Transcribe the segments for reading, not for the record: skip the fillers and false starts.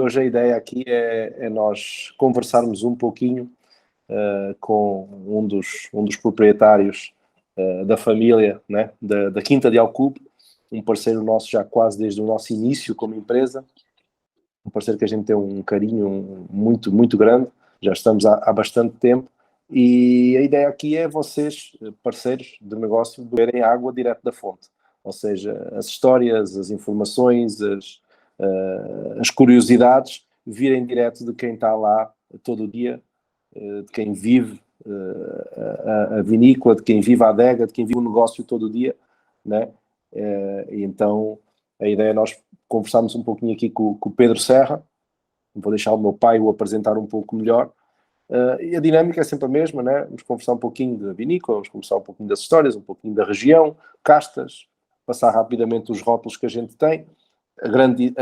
hoje a ideia aqui é nós conversarmos um pouquinho com um dos proprietários da família, né, da Quinta de Alcubo, um parceiro nosso já quase desde o nosso início como empresa, um parceiro que a gente tem um carinho muito, muito grande, já estamos há bastante tempo, e a ideia aqui é vocês, parceiros de negócio, beberem água direto da fonte, ou seja, as histórias, as informações, as curiosidades virem direto de quem está lá todo o dia, de quem vive a vinícola, de quem vive a adega, de quem vive o negócio todo o dia, né? E então a ideia é nós conversarmos um pouquinho aqui com o Pedro Serra. Vou deixar o meu pai o apresentar um pouco melhor. E a dinâmica é sempre a mesma, né? Vamos conversar um pouquinho da vinícola, vamos conversar um pouquinho das histórias, um pouquinho da região, castas, passar rapidamente os rótulos que a gente tem. A grande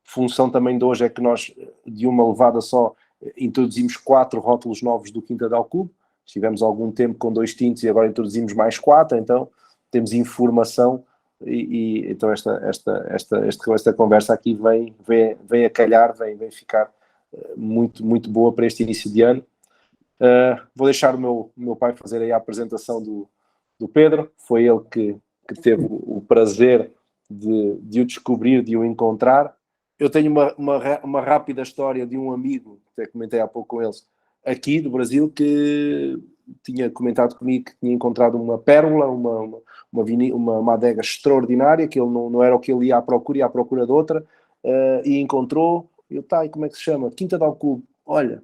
função também de hoje é que nós, de uma levada só, introduzimos 4 rótulos novos do Quinta de Alcubo. Estivemos algum tempo com 2 tintos e agora introduzimos mais 4, então temos informação e então esta conversa aqui vem a calhar, vem ficar muito, muito boa para este início de ano. Vou deixar o meu pai fazer aí a apresentação do Pedro. Foi ele que teve o prazer de o descobrir, de o encontrar. Eu tenho uma rápida história de um amigo, até comentei há pouco com eles, aqui do Brasil, que tinha comentado comigo que tinha encontrado uma pérola, uma adega extraordinária, que ele não era o que ele ia à procura de outra, e encontrou. E e como é que se chama? Quinta de Alcubo. Olha,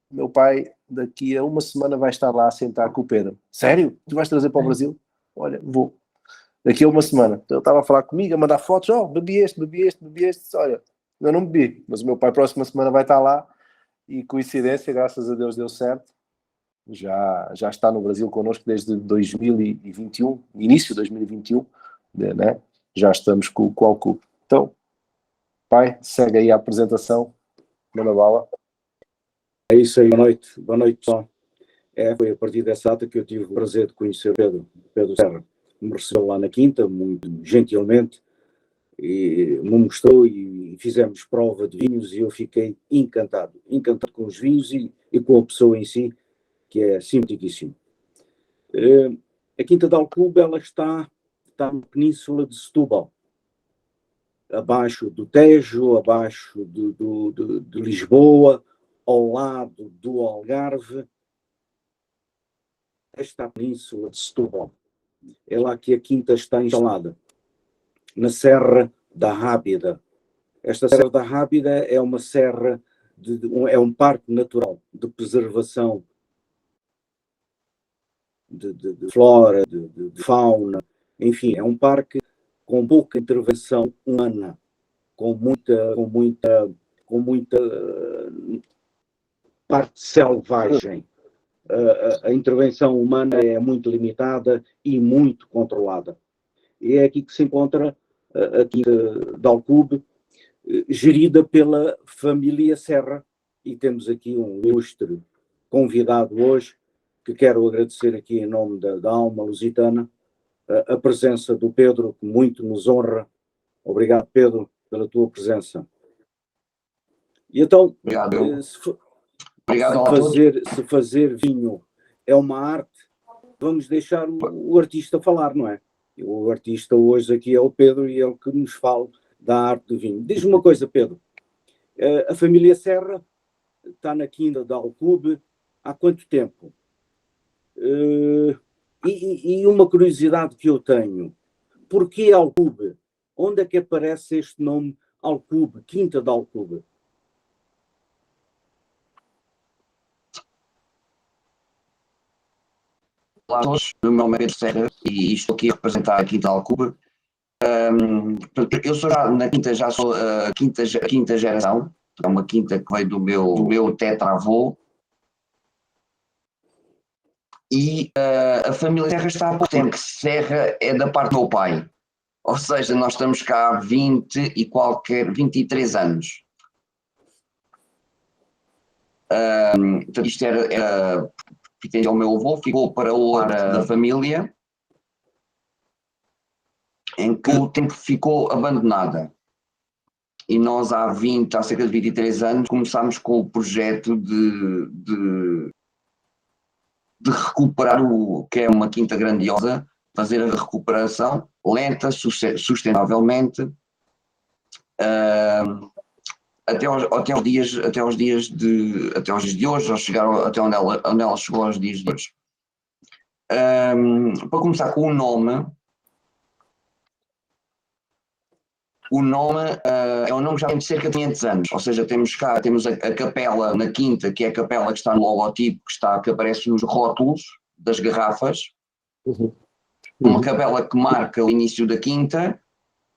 meu pai daqui a uma semana vai estar lá a sentar com o Pedro. Sério? Tu vais trazer para o Brasil? Olha, vou. Daqui a uma semana. Então, ele estava a falar comigo, a mandar fotos. Bebi este. Olha, eu não bebi, mas o meu pai próxima semana vai estar lá e, coincidência, graças a Deus deu certo. Já está no Brasil connosco desde 2021, início de 2021, né? Já estamos com o Alcubo. Então, pai, segue aí a apresentação. Manda bala. É isso aí, boa noite, pessoal. Foi a partir dessa data que eu tive o prazer de conhecer o Pedro Serra. Me recebeu lá na Quinta, muito gentilmente, e me mostrou e fizemos prova de vinhos e eu fiquei encantado com os vinhos e com a pessoa em si, que é simpaticíssimo. A Quinta de Alcubo, ela está na península de Setúbal, abaixo do Tejo, abaixo de Lisboa, ao lado do Algarve. Esta península de Setúbal. É lá que a Quinta está instalada, na Serra da Rábida. Esta Serra da Rábida é uma serra, é um parque natural de preservação de flora, de fauna, enfim, é um parque com pouca intervenção humana, com muita parte selvagem. A intervenção humana é muito limitada e muito controlada. E é aqui que se encontra a Quinta de Alcubo, gerida pela família Serra, e temos aqui um ilustre convidado hoje, que quero agradecer aqui em nome da Alma Lusitana, a presença do Pedro, que muito nos honra. Obrigado, Pedro, pela tua presença. E então, Obrigado. Se fazer vinho é uma arte, vamos deixar o artista falar, não é? O artista hoje aqui é o Pedro e é ele que nos fala da arte do vinho. Diz-me uma coisa, Pedro. A família Serra está na Quinta de Alcubo há quanto tempo? E uma curiosidade que eu tenho. Porquê Alcubo? Onde é que aparece este nome Alcubo, Quinta de Alcubo? Olá a todos, meu nome é Pedro Serra e estou aqui a representar a Quinta de Alcubo. Eu sou na Quinta, já sou a quinta geração, é uma quinta que veio do meu tetravô. E a família Serra está há pouco tempo, Serra é da parte do meu pai, ou seja, nós estamos cá há 23 anos. Portanto, isto era pertence ao meu avô, ficou para outra da família, em que o tempo ficou abandonada. E nós há cerca de 23 anos, começámos com o projeto de recuperar o que é uma quinta grandiosa, fazer a recuperação lenta, sustentavelmente, até os dias de hoje, ou chegar até onde ela chegou aos dias de hoje. Para começar com o nome é um nome que já tem cerca de 500 anos, ou seja, temos a capela na quinta, que é a capela que está no logotipo, que aparece nos rótulos das garrafas, uma capela que marca o início da quinta,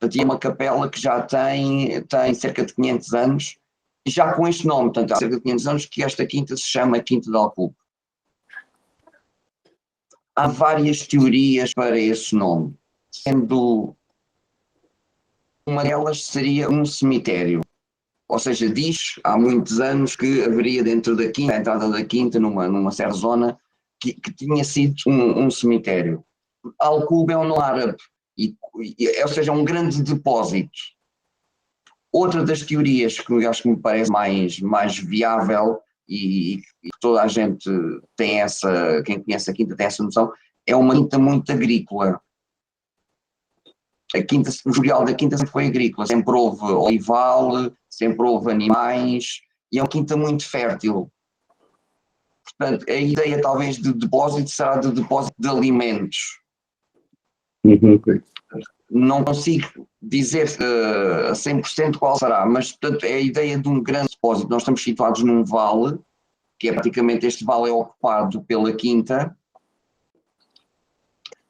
portanto, é uma capela que já tem cerca de 500 anos, e já com este nome, portanto, há cerca de 500 anos que esta quinta se chama Quinta de Alcubo. Há várias teorias para esse nome, sendo uma delas seria um cemitério. Ou seja, diz há muitos anos que haveria dentro da quinta, a entrada da quinta, numa certa zona, que tinha sido um cemitério. Alcubo é um nome árabe, ou seja, um grande depósito. Outra das teorias que eu acho que me parece mais viável e toda a gente tem quem conhece a quinta tem essa noção, é uma quinta muito agrícola. O historial da quinta sempre foi agrícola, sempre houve olival, sempre houve animais, e é uma quinta muito fértil. Portanto, a ideia talvez de depósito será de depósito de alimentos. Não consigo dizer a 100% qual será, mas portanto, é a ideia de um grande depósito. Nós estamos situados num vale, que é praticamente este vale é ocupado pela quinta.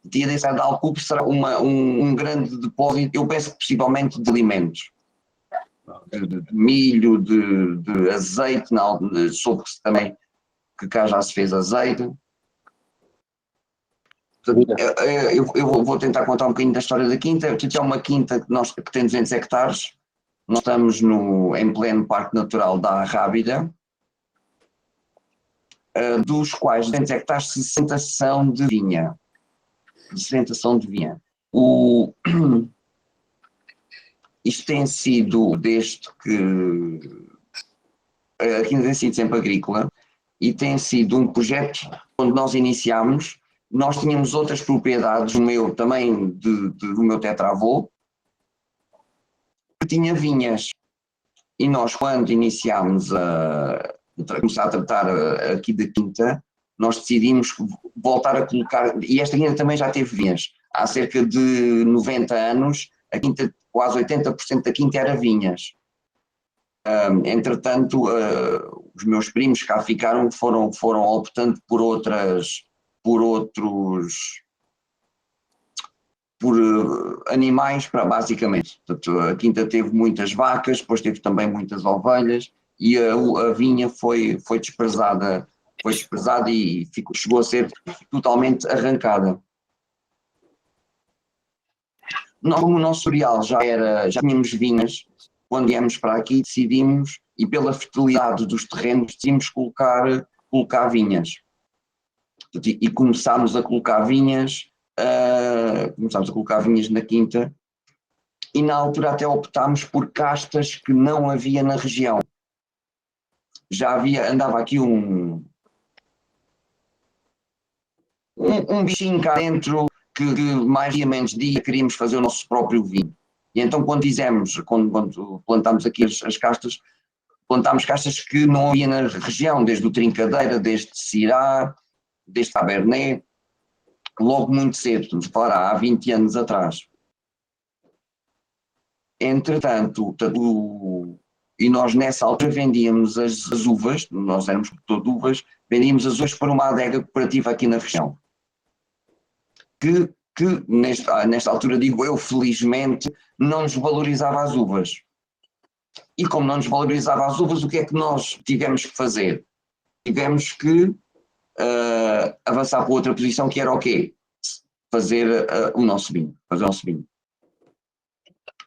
A ideia de Alcubo será um grande depósito, eu penso que possivelmente de alimentos. De milho, de azeite, soube-se também que cá já se fez azeite. Portanto, eu vou tentar contar um bocadinho da história da quinta. É uma quinta que tem 200 hectares. Nós estamos em pleno Parque Natural da Arrábida, dos quais 200 hectares, 60 são de vinha. 60 são de vinha. Isto tem sido, desde que a quinta tem sido sempre agrícola, e tem sido um projeto onde nós iniciámos. Nós tínhamos outras propriedades, também do meu tetravô, que tinha vinhas. E nós, quando iniciámos a começar a tratar aqui da quinta, nós decidimos voltar a colocar, e esta quinta também já teve vinhas. Há cerca de 90 anos, a quinta, quase 80% da quinta era vinhas. Entretanto, os meus primos cá ficaram, foram optando por animais, basicamente. Portanto, a quinta teve muitas vacas, depois teve também muitas ovelhas, e a vinha foi desprezada e chegou a ser totalmente arrancada. Como o nosso historial já tínhamos vinhas, quando viemos para aqui decidimos, e pela fertilidade dos terrenos, decidimos colocar vinhas. E começámos a colocar vinhas na quinta, e na altura até optámos por castas que não havia na região. Andava aqui um bichinho cá dentro que mais dia menos dia queríamos fazer o nosso próprio vinho. E então quando plantámos aqui as castas, plantámos castas que não havia na região, desde o Trincadeira, desde Syrah, desde Cabernet, logo muito cedo, estamos a falar há 20 anos atrás. Entretanto, e nós nessa altura vendíamos as uvas, nós éramos produtor de uvas, vendíamos as uvas para uma adega cooperativa aqui na região. Que nesta altura, digo eu, felizmente, não nos valorizava as uvas. E como não nos valorizava as uvas, o que é que nós tivemos que fazer? Tivemos que avançar para outra posição, que era o quê? Fazer o nosso vinho.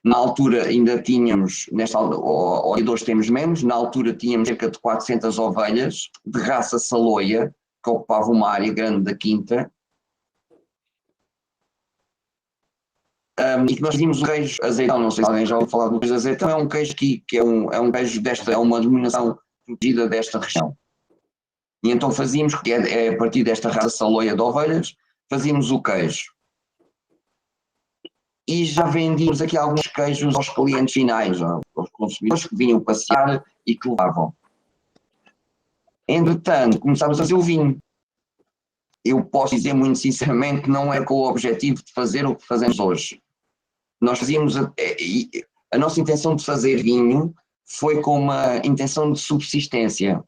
Na altura ainda tínhamos, hoje temos menos, na altura tínhamos cerca de 400 ovelhas de raça saloia, que ocupavam uma área grande da quinta. E que nós vimos o queijo azeitão, não sei se alguém já ouviu falar do queijo azeitão, é um queijo que é um queijo é uma denominação protegida desta região. E então fazíamos, que é a partir desta raça saloia de ovelhas, fazíamos o queijo. E já vendíamos aqui alguns queijos aos clientes finais, aos consumidores que vinham passear e que levavam. Entretanto, começámos a fazer o vinho. Eu posso dizer muito sinceramente que não é com o objetivo de fazer o que fazemos hoje. Nós fazíamos, a nossa intenção de fazer vinho foi com uma intenção de subsistência.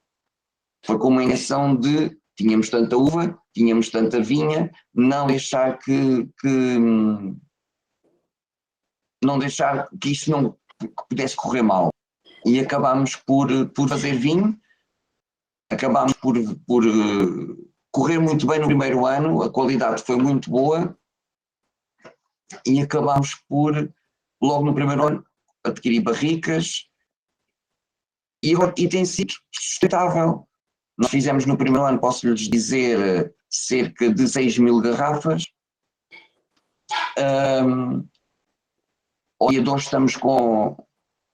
Foi com uma intenção de, tínhamos tanta uva, tínhamos tanta vinha, não deixar que isto não pudesse correr mal. E acabámos por fazer vinho, acabámos por correr muito bem no primeiro ano, a qualidade foi muito boa e acabámos por, logo no primeiro ano, adquirir barricas e tem sido sustentável. Nós fizemos no primeiro ano, posso-lhes dizer, cerca de 6.000 garrafas. Hoje estamos com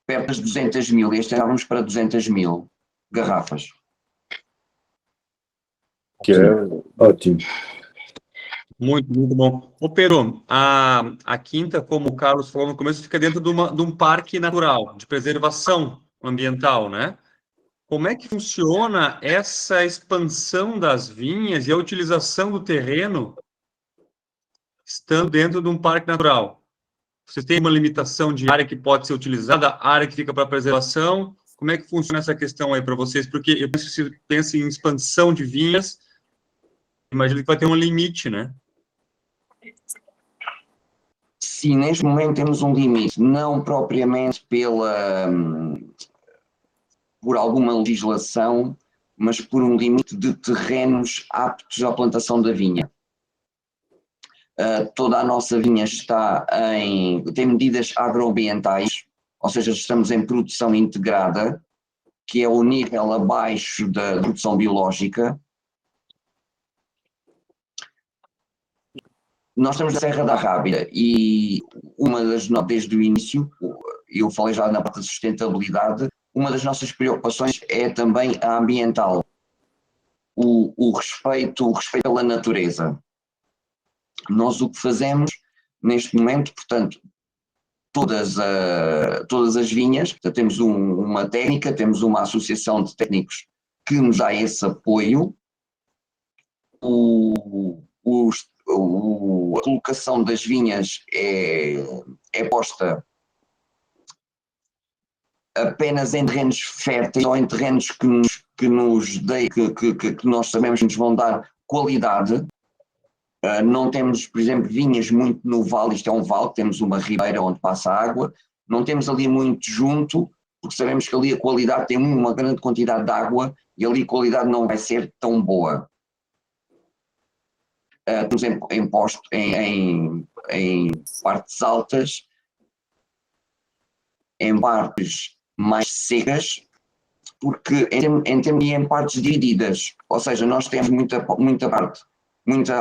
perto das 200.000, este ano vamos para 200.000 garrafas. Que é ótimo. Muito, muito bom. Ô Pedro, a Quinta, como o Carlos falou no começo, fica dentro de um parque natural, de preservação ambiental, né? Como é que funciona essa expansão das vinhas e a utilização do terreno estando dentro de um parque natural? Você tem uma limitação de área que pode ser utilizada, área que fica para preservação? Como é que funciona essa questão aí para vocês? Porque eu penso que se pensa em expansão de vinhas, imagino que vai ter um limite, né? Sim, neste momento temos um limite, não propriamente por alguma legislação, mas por um limite de terrenos aptos à plantação da vinha. Toda a nossa vinha tem medidas agroambientais, ou seja, estamos em produção integrada, que é o nível abaixo da produção biológica. Nós estamos na Serra da Rábida e desde o início, eu falei já na parte da sustentabilidade, uma das nossas preocupações é também a ambiental, o respeito pela natureza. Nós o que fazemos neste momento, portanto, todas as vinhas, portanto, temos uma técnica, temos uma associação de técnicos que nos dá esse apoio, a colocação das vinhas é posta apenas em terrenos férteis ou em terrenos que nós sabemos que nos vão dar qualidade. Não temos, por exemplo, vinhas muito no vale, isto é um vale, temos uma ribeira onde passa água, não temos ali muito junto, porque sabemos que ali a qualidade tem uma grande quantidade de água e ali a qualidade não vai ser tão boa. Por exemplo, em partes altas, em partes mais secas, porque em partes divididas, ou seja, nós temos muita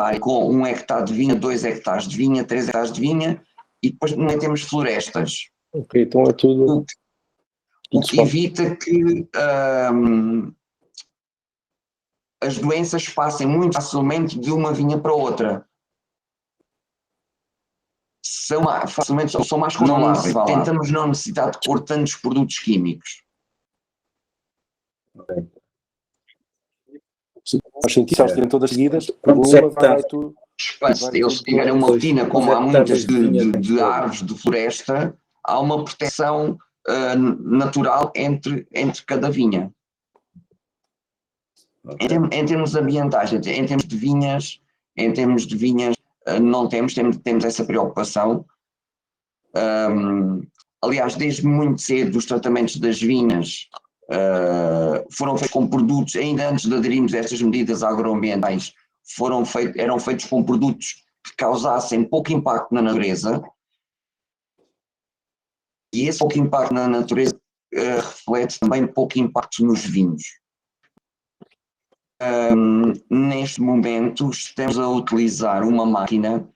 área com 1 hectare de vinha, 2 hectares de vinha, 3 hectares de vinha, e depois também temos florestas. Ok, então é tudo. O que evita que as doenças passem muito facilmente de uma vinha para outra. São mais controláveis. Tentamos não necessitar de pôr tantos produtos químicos. Okay. Faz sentido, elas terem todas seguidas, se tiverem uma rotina, como há muitas de árvores de floresta, há uma proteção natural entre cada vinha. Okay. Em termos ambientais, em termos de vinhas, não temos essa preocupação. Aliás, desde muito cedo os tratamentos das vinhas foram feitos com produtos, ainda antes de aderirmos a estas medidas agroambientais, eram feitos com produtos que causassem pouco impacto na natureza, e esse pouco impacto na natureza reflete também pouco impacto nos vinhos. Neste momento estamos a utilizar uma máquina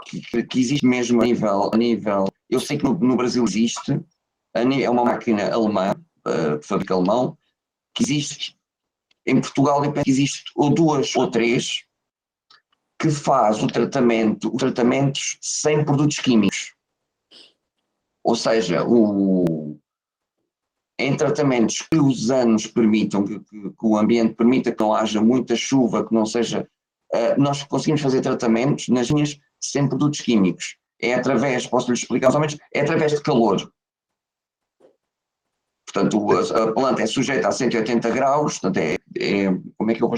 que existe mesmo a nível, eu sei que no Brasil existe, é uma máquina alemã, de fábrica alemão, que existe em Portugal, e existe ou 2 ou 3 que faz os tratamentos sem produtos químicos. Ou seja, em tratamentos que os anos permitam, que o ambiente permita que não haja muita chuva, que não seja... nós conseguimos fazer tratamentos nas linhas sem produtos químicos. É através, posso-lhe explicar mais ou menos, é através de calor. Portanto, a planta é sujeita a 180 graus, portanto como é que eu vou...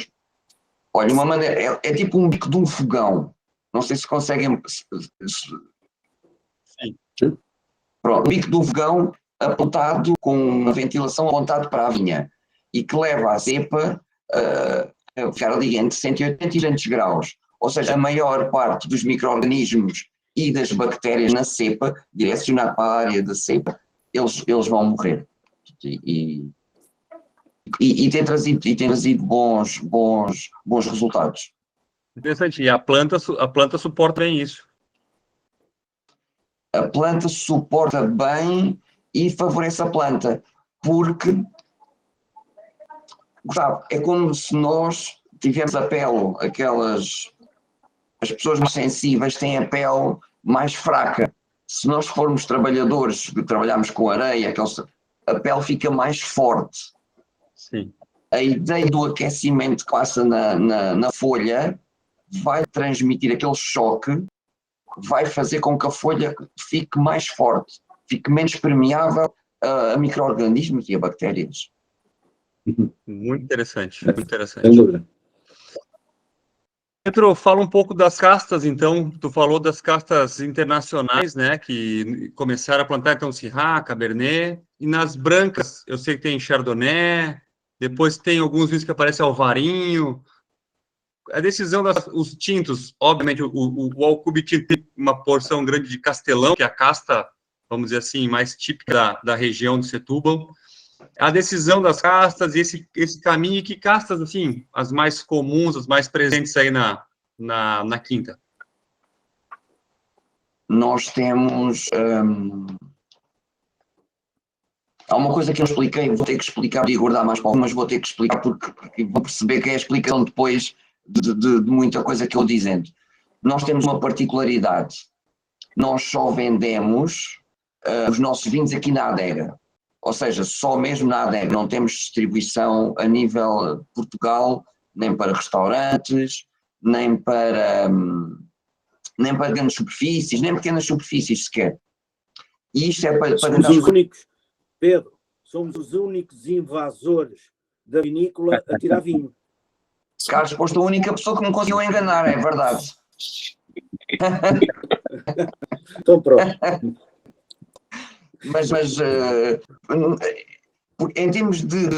Olha, uma maneira, é tipo um bico de um fogão. Não sei se conseguem... Sim. Pronto, um bico de um fogão apontado com uma ventilação apontado para a vinha e que leva a cepa a ficar ali entre 180 e 200 graus. Ou seja, a maior parte dos micro-organismos e das bactérias na cepa, direcionado para a área da cepa, eles vão morrer. E tem trazido bons resultados. Interessante. E a planta suporta bem isso. A planta suporta bem e favorece a planta, porque, Gustavo, é como se nós tivéssemos a pele, as pessoas mais sensíveis têm a pele mais fraca. Se nós formos trabalhadores que trabalhamos com areia, a pele fica mais forte. Sim. A ideia do aquecimento que passa na folha vai transmitir aquele choque, vai fazer com que a folha fique mais forte, fique menos permeável a micro-organismos e a bactérias. Muito interessante, muito interessante. Sem dúvida. Pedro, fala um pouco das castas, então. Tu falou das castas internacionais, né, que começaram a plantar, então, Syrah, Cabernet, e nas brancas, eu sei que tem Chardonnay, depois tem alguns vinhos que aparecem Alvarinho. A decisão os tintos, obviamente, o Alcube tinto tem uma porção grande de Castelão, que é a casta, vamos dizer assim, mais típica da região de Setúbal. A decisão das castas e esse caminho, e que castas, assim, as mais comuns, as mais presentes aí na quinta? Nós temos... há uma coisa que eu expliquei, vou ter que explicar e guardar mais para o mas vou ter que explicar porque vou perceber que é a explicação depois de muita coisa que eu dizendo. Nós temos uma particularidade. Nós só vendemos os nossos vinhos aqui na adega. Ou seja, só mesmo na adega. Não temos distribuição a nível de Portugal, nem para restaurantes, nem para grandes superfícies, nem pequenas superfícies sequer. E isto é para somos os únicos, Pedro, somos os únicos invasores da vinícola a tirar vinho. Carlos, foste a única pessoa que me conseguiu enganar, é verdade. Então pronto. Mas em termos de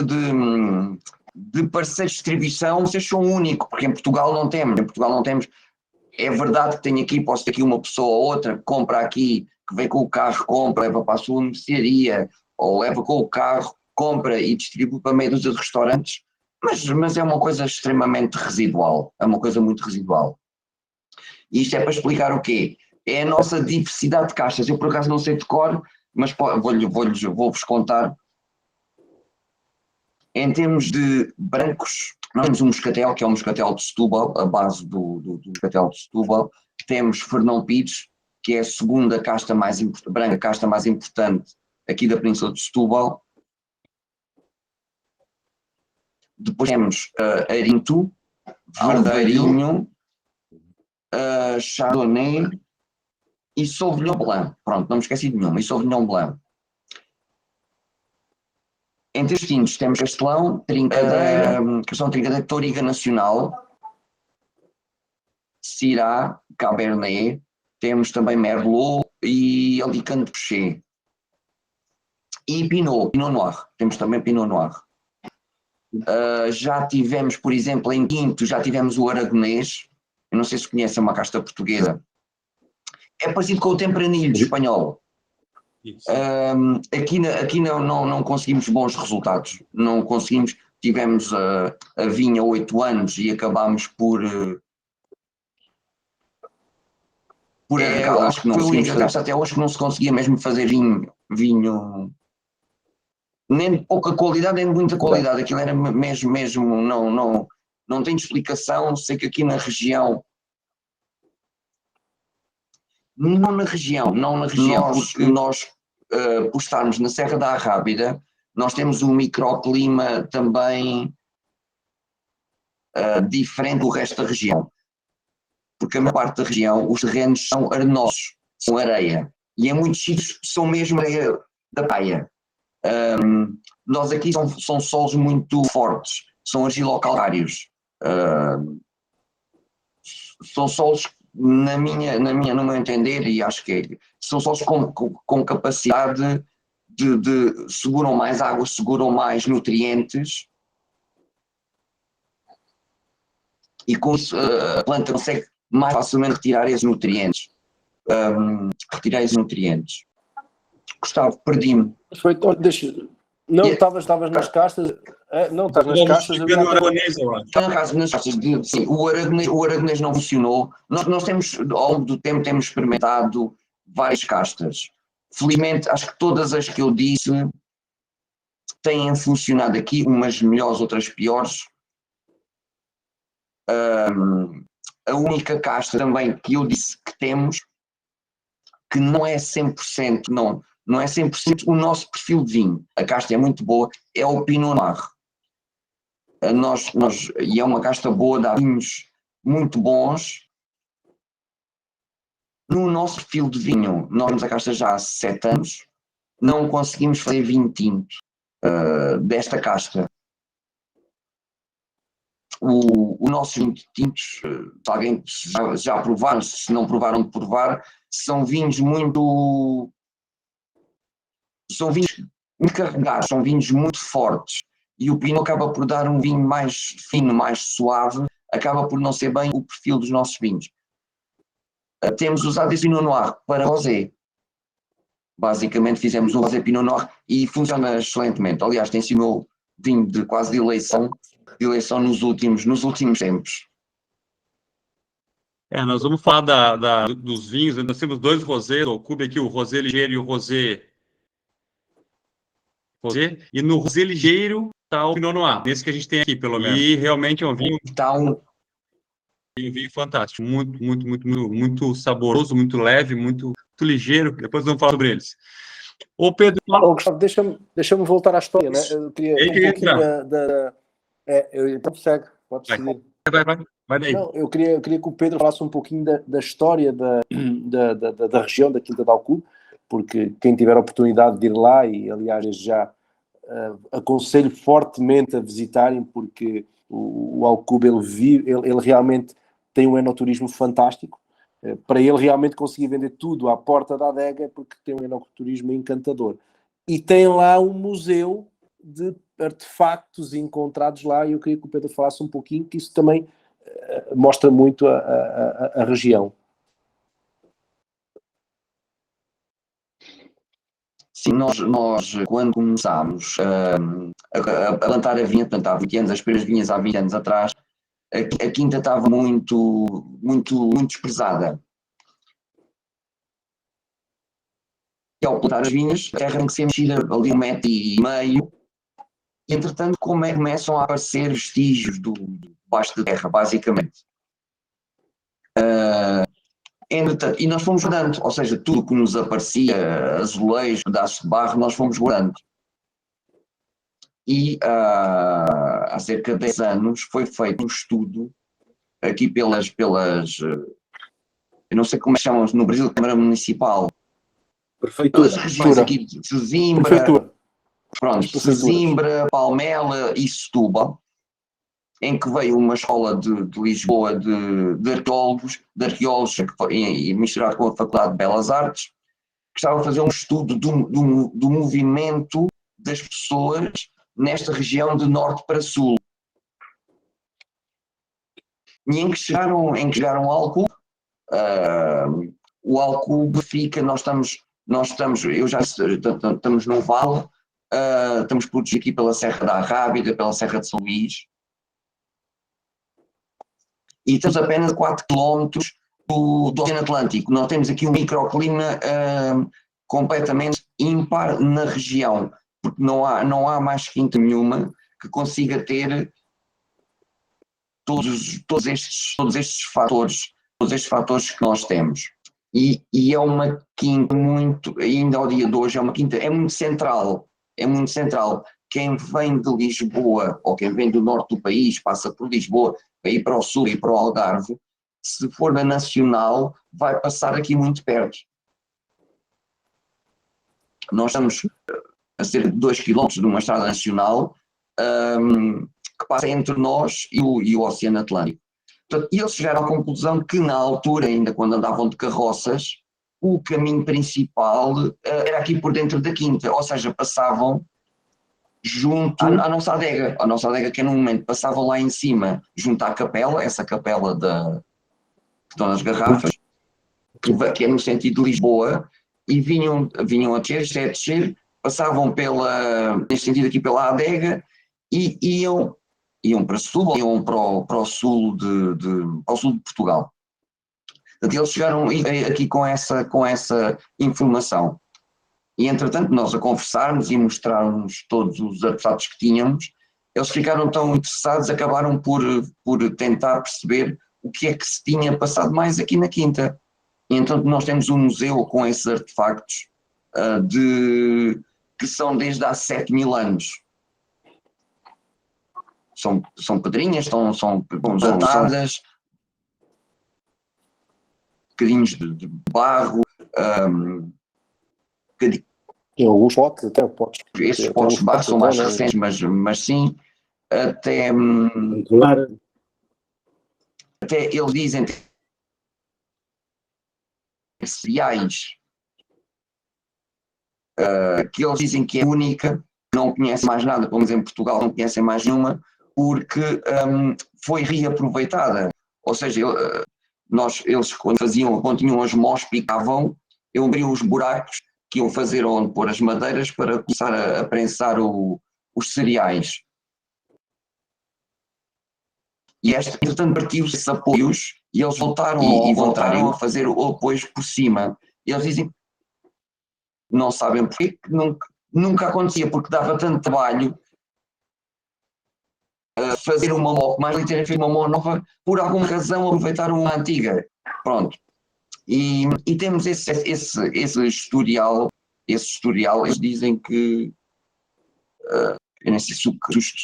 parceiros de distribuição, vocês são o único, porque em Portugal não temos. Em Portugal não temos. É verdade que tenho aqui, posso ter aqui uma pessoa ou outra que compra aqui, que vem com o carro, compra, leva para a sua mercearia, ou leva com o carro, compra e distribui para meio dúzia de restaurantes, mas é uma coisa extremamente residual, é uma coisa muito residual. E isto é para explicar o quê? É a nossa diversidade de caixas. Eu por acaso não sei de cor, mas vou-vos contar. Em termos de brancos, nós temos um moscatel, que é um moscatel de Setúbal, a base do moscatel de Setúbal. Temos Fernão Pires, que é a segunda casta mais branca, casta mais importante aqui da Península de Setúbal. Depois temos Arinto, Alvarinho, Chardonnay e Sauvignon Blanc. Pronto, não me esqueci de nenhuma. E Sauvignon Blanc. Entre os tintos temos Castelão, Trincadeira, Toriga Nacional, Syrah, Cabernet, temos também Merlot e Alicante Pichet. E Pinot Noir, temos também Pinot Noir. Já tivemos, por exemplo, em tinto, já tivemos o Aragonês, eu não sei se conhecem, uma casta portuguesa. É parecido com o Tempranilho espanhol. Aqui não conseguimos bons resultados, não conseguimos, tivemos a vinha 8 anos e acabámos por eu acho que foi a única casta até hoje que não se conseguia mesmo fazer vinho nem de pouca qualidade, nem de muita qualidade. Aquilo era mesmo não tem explicação. Sei que aqui na região, não na região, porque nós, por estarmos na Serra da Arrábida, nós temos um microclima também diferente do resto da região. Porque a maior parte da região, os terrenos são arenosos, são areia. E em muitos sítios são mesmo areia da praia. Nós aqui são solos muito fortes, são argilocalcários. São solos, no meu entender, e acho que são solos com capacidade de seguram mais água, seguram mais nutrientes, e com isso a planta consegue mais facilmente retirar esses nutrientes. Gustavo, perdi-me. Não, estavas nas castas. Não, estás nas castas. Nas castas sim, o aragonês não funcionou. Nós temos, ao longo do tempo, temos experimentado várias castas. Felizmente, acho que todas as que eu disse têm funcionado aqui, umas melhores, outras piores. A única casta também que eu disse que temos, que não é 100%, não é 100% o nosso perfil de vinho. A casta é muito boa, é o Pinot Noir. E é uma casta boa, dá vinhos muito bons. No nosso perfil de vinho, nós temos a casta já há 7 anos, não conseguimos fazer vinho tinto desta casta. O nosso vinho tintos, se alguém já provaram, se não provaram de provar, são vinhos muito carregados, são vinhos muito fortes, e o Pinot acaba por dar um vinho mais fino, mais suave, acaba por não ser bem o perfil dos nossos vinhos. Temos usado esse Pinot Noir para rosé. Basicamente fizemos um rosé Pinot Noir e funciona excelentemente. Aliás, tem sido o meu vinho de quase de eleição nos últimos tempos. Nós vamos falar dos vinhos. Nós temos 2 rosés, o Cube aqui, o rosé ligeiro e o rosé. E no rosé ligeiro está o Pinot Noir, nesse que a gente tem aqui, pelo menos. E realmente é um vinho, vinho fantástico, muito saboroso, muito leve, muito ligeiro. Depois vamos falar sobre eles. Ô Pedro, Gustavo, deixa-me voltar à história, né? Eu queria pode seguir. Vai daí. Não, eu queria que o Pedro falasse um pouquinho da história da região da Quinta de Alcube, porque quem tiver a oportunidade de ir lá, e aliás já aconselho fortemente a visitarem, porque o Alcube ele realmente tem um enoturismo fantástico. Para ele realmente conseguir vender tudo à porta da adega, porque tem um enoturismo encantador. E tem lá um museu de artefactos encontrados lá, e eu queria que o Pedro falasse um pouquinho, que isso também mostra muito a região. Sim, nós quando começámos a plantar a vinha, portanto, há 20 anos, as primeiras vinhas há 20 anos atrás, a quinta estava muito desprezada. E ao plantar as vinhas, a terra tem que ser mexida ali 1,5 metro. E, entretanto, começam a aparecer vestígios debaixo da terra, basicamente. E nós fomos guardando, ou seja, tudo que nos aparecia, azulejos, pedaços de barro, nós fomos guardando. E há cerca de 10 anos foi feito um estudo aqui pelas eu não sei como chamam no Brasil, Câmara Municipal, Prefeitura. pelas regiões aqui de Sesimbra, Sesimbra, Palmela e Setúbal, em que veio uma escola de Lisboa de arqueólogos e misturado com a Faculdade de Belas Artes, que estava a fazer um estudo do movimento das pessoas nesta região de norte para sul. E em que chegaram ao Alcube. O Alcube fica, estamos no vale, estamos protegidos aqui pela Serra da Arrábida, pela Serra de São Luís, e estamos apenas a 4 km do Oceano Atlântico. Nós temos aqui um microclima completamente ímpar na região, porque não há mais quinta nenhuma que consiga ter todos estes fatores que nós temos. E é uma quinta muito, ainda ao dia de hoje, é muito central. Quem vem de Lisboa, ou quem vem do norte do país, passa por Lisboa, para ir para o sul e para o Algarve, se for na Nacional, vai passar aqui muito perto. Nós estamos a cerca de 2 km de uma estrada nacional que passa entre nós e o Oceano Atlântico. Portanto, eles chegaram à conclusão que na altura, ainda quando andavam de carroças, o caminho principal era aqui por dentro da quinta, ou seja, passavam junto à nossa adega, que no momento passavam lá em cima, junto à capela, essa capela que estão nas garrafas, que é no sentido de Lisboa, e vinham a descer, passavam neste sentido aqui pela adega, e iam para sul, iam para o sul ao sul de Portugal. Portanto, eles chegaram aqui com essa informação. E, entretanto, nós a conversarmos e mostrarmos todos os artefatos que tínhamos, eles ficaram tão interessados, acabaram por tentar perceber o que é que se tinha passado mais aqui na quinta. E, então, nós temos um museu com esses artefactos que são desde há 7.000 anos. São pedrinhas, são datadas, bocadinhos de barro, alguns potes, até potes. Estes potes de barro são mais recentes, mas sim, até eles dizem cereais, que eles dizem que é única, não conhecem mais nada, pelo menos em Portugal não conhecem mais nenhuma, porque foi reaproveitada. Ou seja, eles quando tinham as mós, picavam, abriam os buracos que iam fazer onde pôr as madeiras para começar a prensar os cereais. E entretanto partiu-se esses apoios e eles voltaram a fazer o apoio por cima. Eles dizem que não sabem porquê, que nunca acontecia, porque dava tanto trabalho fazer uma mó, mais literalmente uma mó nova, por alguma razão aproveitaram uma antiga. Pronto. E temos esse historial, eles dizem que, eu não sei se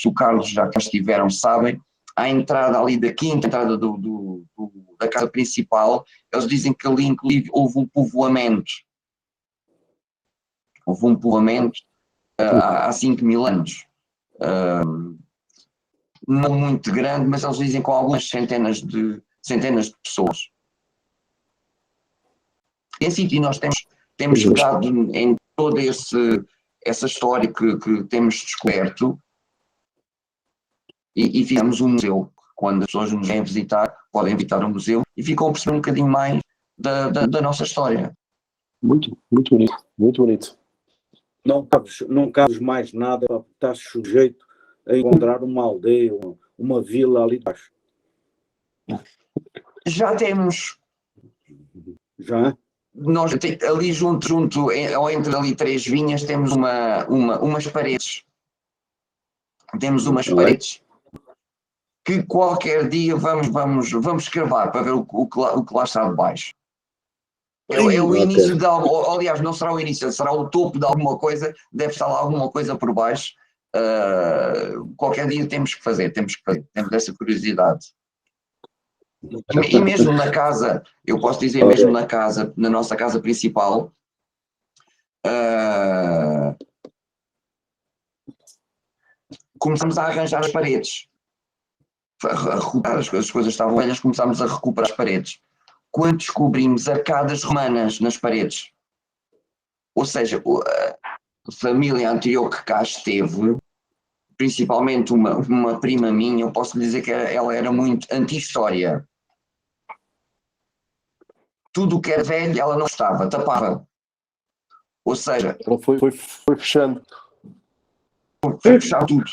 o Carlos já cá estiveram, sabem, à entrada ali da quinta, entrada da casa principal, eles dizem que ali inclusive houve um povoamento. Há 5.000 anos. Não muito grande, mas eles dizem com algumas centenas de pessoas. E assim, nós temos estudado em toda essa história que temos descoberto e fizemos um museu. Quando as pessoas nos vêm visitar, podem visitar o museu e ficam a perceber um bocadinho mais da nossa história. Muito, muito bonito, muito bonito. Não cabes mais nada para estar sujeito a encontrar uma aldeia, uma vila ali embaixo. Já temos. Já? Nós ali junto, ou entre ali 3 vinhas, temos umas paredes. Temos umas paredes que qualquer dia vamos escrevar para ver o que lá está de baixo. É o início de algo, aliás, não será o início, será o topo de alguma coisa, deve estar lá alguma coisa por baixo. Qualquer dia temos que fazer, temos essa curiosidade. E mesmo na casa, eu posso dizer, mesmo na nossa casa principal, começamos a arranjar as paredes, a recuperar, as coisas estavam velhas, começámos a recuperar as paredes. Quando descobrimos arcadas romanas nas paredes, ou seja, a família anterior que cá esteve, principalmente uma prima minha, eu posso lhe dizer que ela era muito anti-história. Tudo o que era velho ela não gostava, tapava. Ou seja, ela foi fechando. Foi fechar tudo.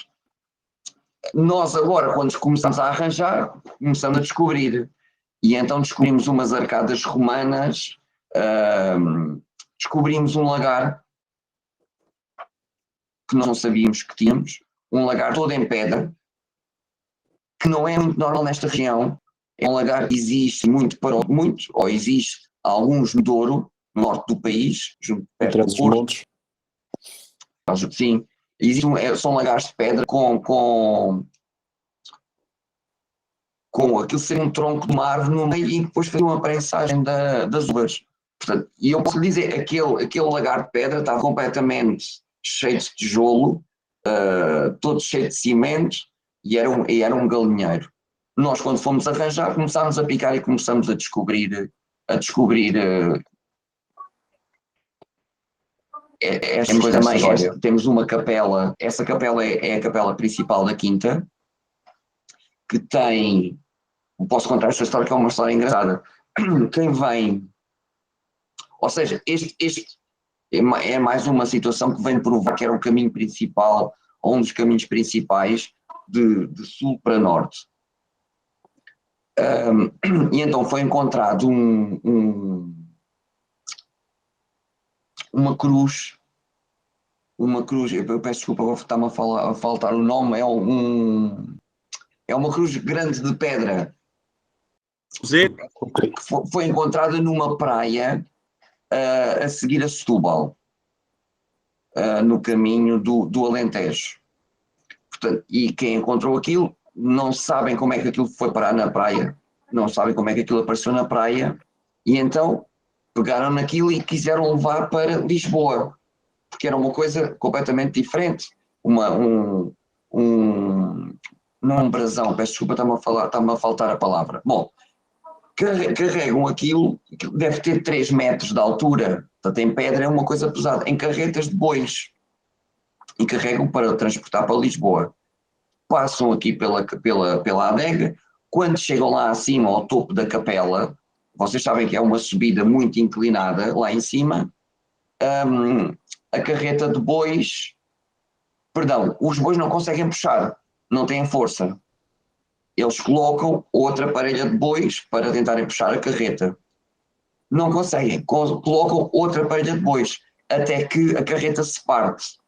Nós agora, quando começamos a arranjar, começamos a descobrir. E então descobrimos umas arcadas romanas, descobrimos um lagar que nós não sabíamos que tínhamos, um lagar todo em pedra, que não é muito normal nesta região. É um lagar que existe ou existe alguns no Douro, no norte do país, Entre esses montes. Sim, são lagares de pedra com aquilo ser um tronco de uma árvore no meio e depois fazer uma prensagem das uvas. Portanto, e eu posso lhe dizer, aquele lagar de pedra estava completamente cheio de tijolo, todo cheio de cimento, e era um galinheiro. Nós, quando fomos arranjar, começámos a picar e começamos a descobrir esta coisa também. Temos uma capela, essa capela é a capela principal da quinta, que tem, posso contar esta história, que é uma história engraçada. Quem vem, ou seja, este é mais uma situação que vem provar que era o caminho principal, ou um dos caminhos principais de sul para norte. E então foi encontrado uma cruz, eu peço desculpa, está-me a faltar o nome, é uma cruz grande de pedra, que foi encontrada numa praia a seguir a Setúbal, no caminho do Alentejo. Portanto, e quem encontrou aquilo não sabem como é que aquilo foi parar na praia, não sabem como é que aquilo apareceu na praia, e então pegaram naquilo e quiseram levar para Lisboa, porque era uma coisa completamente diferente. Não um brasão, peço desculpa, está-me a faltar a palavra. Bom, carregam aquilo, que deve ter 3 metros de altura, portanto em pedra é uma coisa pesada, em carretas de bois, e carregam para transportar para Lisboa. Passam aqui pela adega, quando chegam lá acima, ao topo da capela, vocês sabem que é uma subida muito inclinada lá em cima, a carreta de bois, os bois não conseguem puxar, não têm força. Eles colocam outra parelha de bois para tentarem puxar a carreta. Não conseguem, colocam outra parelha de bois, até que a carreta se parte.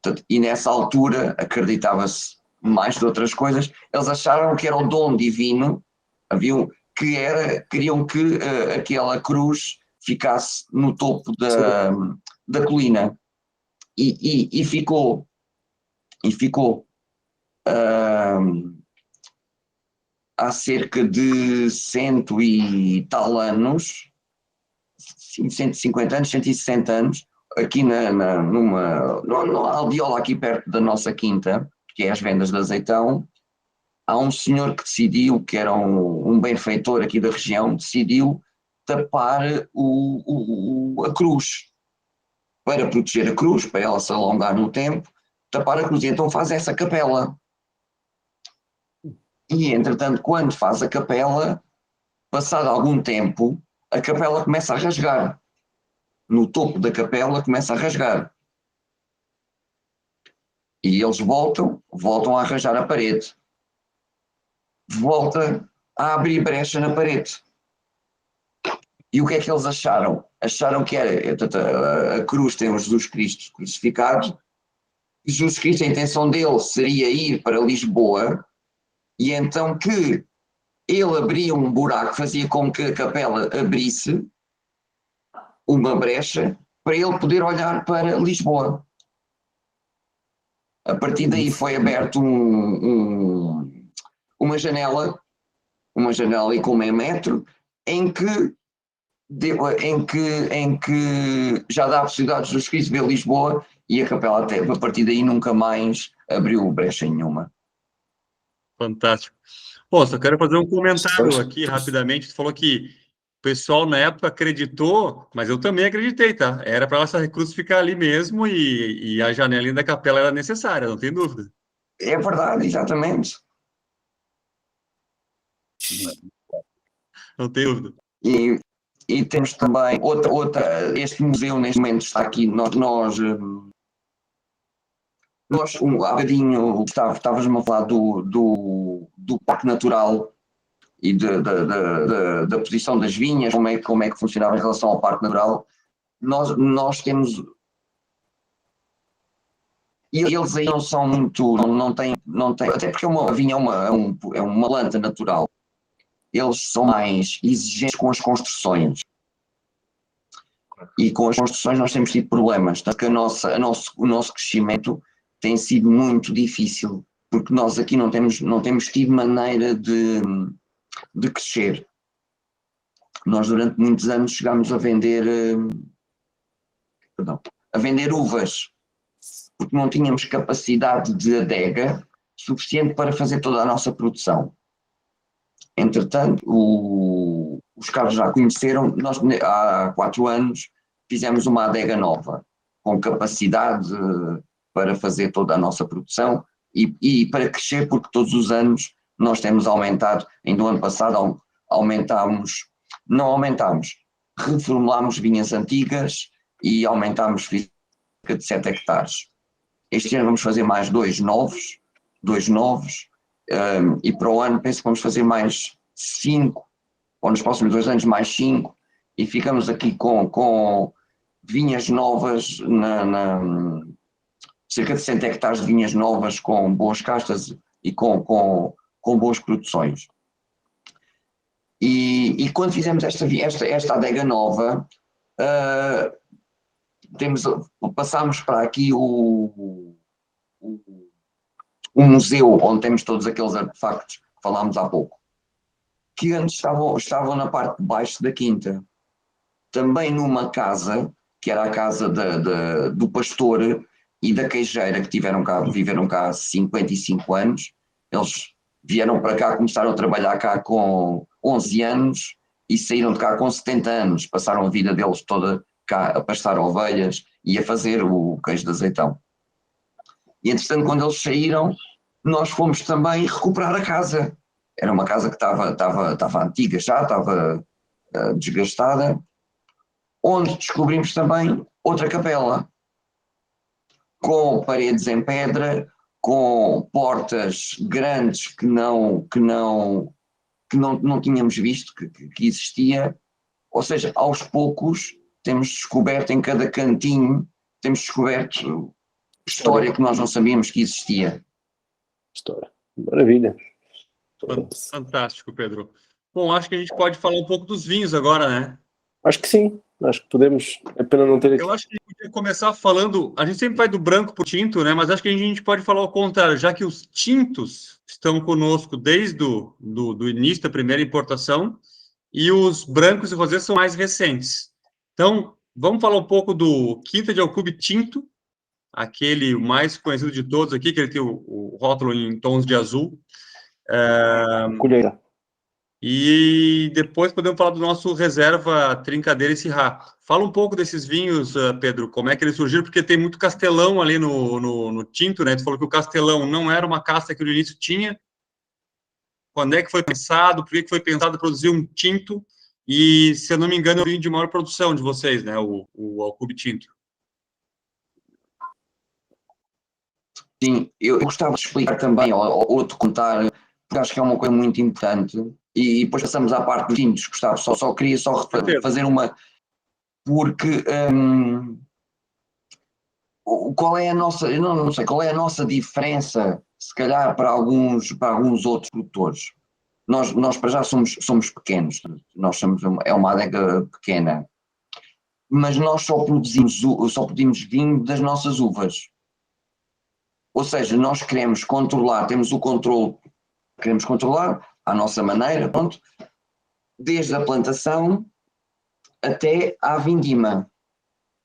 Portanto, e nessa altura, acreditava-se mais de outras coisas, eles acharam que era o dom divino, queriam que aquela cruz ficasse no topo da colina. E ficou há cerca de 100 e tal anos, 150 anos, 160 anos, aqui numa aldeola aqui perto da nossa quinta, que é as Vendas de Azeitão, há um senhor que decidiu, que era um benfeitor aqui da região, decidiu tapar a cruz, para proteger a cruz, para ela se alongar no tempo, tapar a cruz, e então faz essa capela. E, entretanto, quando faz a capela, passado algum tempo, a capela começa a rasgar. No topo da capela começa a rasgar. E eles voltam a arranjar a parede. Volta a abrir brecha na parede. E o que é que eles acharam? Acharam que a cruz tem o Jesus Cristo crucificado. Jesus Cristo, a intenção dele seria ir para Lisboa, e então que ele abria um buraco, fazia com que a capela abrisse uma brecha para ele poder olhar para Lisboa. A partir daí foi aberto uma janela ali com meio metro, em que já dá a possibilidade de Jesus Cristo ver Lisboa, e a capela até a partir daí nunca mais abriu brecha nenhuma. Fantástico. Pô, só quero fazer um comentário aqui rapidamente. Tu falou que o pessoal na época acreditou, mas eu também acreditei, tá? Era para ela crucificar ali mesmo, e a janelinha da capela era necessária, não tem dúvida. É verdade, exatamente. Não tem dúvida. E temos também este museu neste momento está aqui, nós há bocadinho, Gustavo, estavas-me a falar do Parque Natural e da posição das vinhas, como é que funcionava em relação ao parque natural, nós temos... E eles aí não são muito, não têm, até porque a vinha é uma planta natural. Eles são mais exigentes com as construções. E com as construções nós temos tido problemas, tanto que o nosso crescimento tem sido muito difícil, porque nós aqui não temos tido maneira de crescer. Nós durante muitos anos chegámos a vender uvas, porque não tínhamos capacidade de adega suficiente para fazer toda a nossa produção. Entretanto, os Carlos já conheceram, nós há 4 anos fizemos uma adega nova, com capacidade para fazer toda a nossa produção e para crescer, porque todos os anos nós temos aumentado. Ainda o ano passado reformulámos vinhas antigas e aumentámos cerca de 7 hectares. Este ano vamos fazer mais dois novos, e para o ano penso que vamos fazer mais 5, ou nos próximos 2 anos mais 5, e ficamos aqui com vinhas novas, cerca de 100 hectares de vinhas novas com boas castas e com boas produções. E quando fizemos esta adega nova, passámos para aqui o museu, onde temos todos aqueles artefactos que falámos há pouco, que antes estavam na parte de baixo da quinta, também numa casa, que era a casa do pastor e da queijeira, que viveram cá há 55 anos. Eles vieram para cá, começaram a trabalhar cá com 11 anos e saíram de cá com 70 anos, passaram a vida deles toda cá a pastar ovelhas e a fazer o queijo de azeitão. E entretanto, quando eles saíram, nós fomos também recuperar a casa. Era uma casa que estava antiga já, estava desgastada, onde descobrimos também outra capela, com paredes em pedra, com portas grandes que não tínhamos visto que existia. Ou seja, aos poucos temos descoberto em cada cantinho, temos descoberto história que nós não sabíamos que existia. História. Maravilha. Fantástico, Pedro. Bom, acho que a gente pode falar um pouco dos vinhos agora, né? Acho que sim. Acho que podemos. É pena não ter aqui. Eu acho que a gente podia começar falando. A gente sempre vai do branco para o tinto, né? Mas acho que a gente pode falar ao contrário, já que os tintos estão conosco desde do início da primeira importação e os brancos e rosés são mais recentes. Então, vamos falar um pouco do Quinta de Alcube Tinto, aquele mais conhecido de todos aqui, que ele tem o rótulo em tons de azul. Colheira. E depois podemos falar do nosso reserva Trincadeira e Syrah. Fala um pouco desses vinhos, Pedro, como é que eles surgiram, porque tem muito castelão ali no tinto, né? Tu falou que o castelão não era uma casta que no início tinha. Quando é que foi pensado? Por que foi pensado produzir um tinto? E, se eu não me engano, é o vinho de maior produção de vocês, né? O Alcube Tinto. Sim, eu gostava de explicar também, ou de contar, porque acho que é uma coisa muito importante. E depois passamos à parte dos tintos, Gustavo. Só queria fazer uma. Porque qual é a nossa. Eu não sei qual é a nossa diferença, se calhar, para alguns outros produtores. Nós para já somos pequenos, é uma adega pequena, mas nós só produzimos vinho das nossas uvas. Ou seja, nós queremos controlar, temos o controle, queremos controlar à nossa maneira, pronto, desde a plantação até à vindima.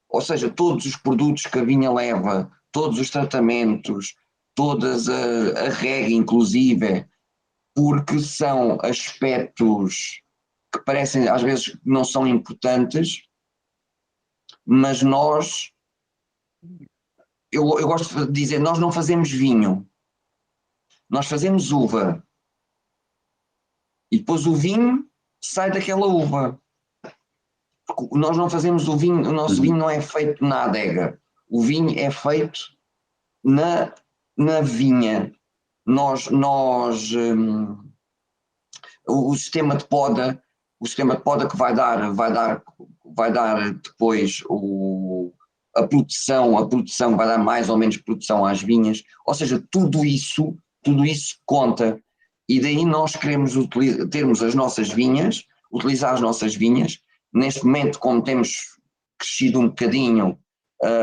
Ou seja, todos os produtos que a vinha leva, todos os tratamentos, todas a rega inclusive, porque são aspectos que parecem às vezes não são importantes, mas eu gosto de dizer, nós não fazemos vinho, nós fazemos uva. E depois o vinho sai daquela uva. Porque nós não fazemos o vinho, o nosso vinho não é feito na adega. O vinho é feito na vinha. Nós o sistema de poda que vai dar depois a produção vai dar mais ou menos produção às vinhas, ou seja, tudo isso conta, e daí nós queremos termos as nossas vinhas, utilizar as nossas vinhas. Neste momento, como temos crescido um bocadinho,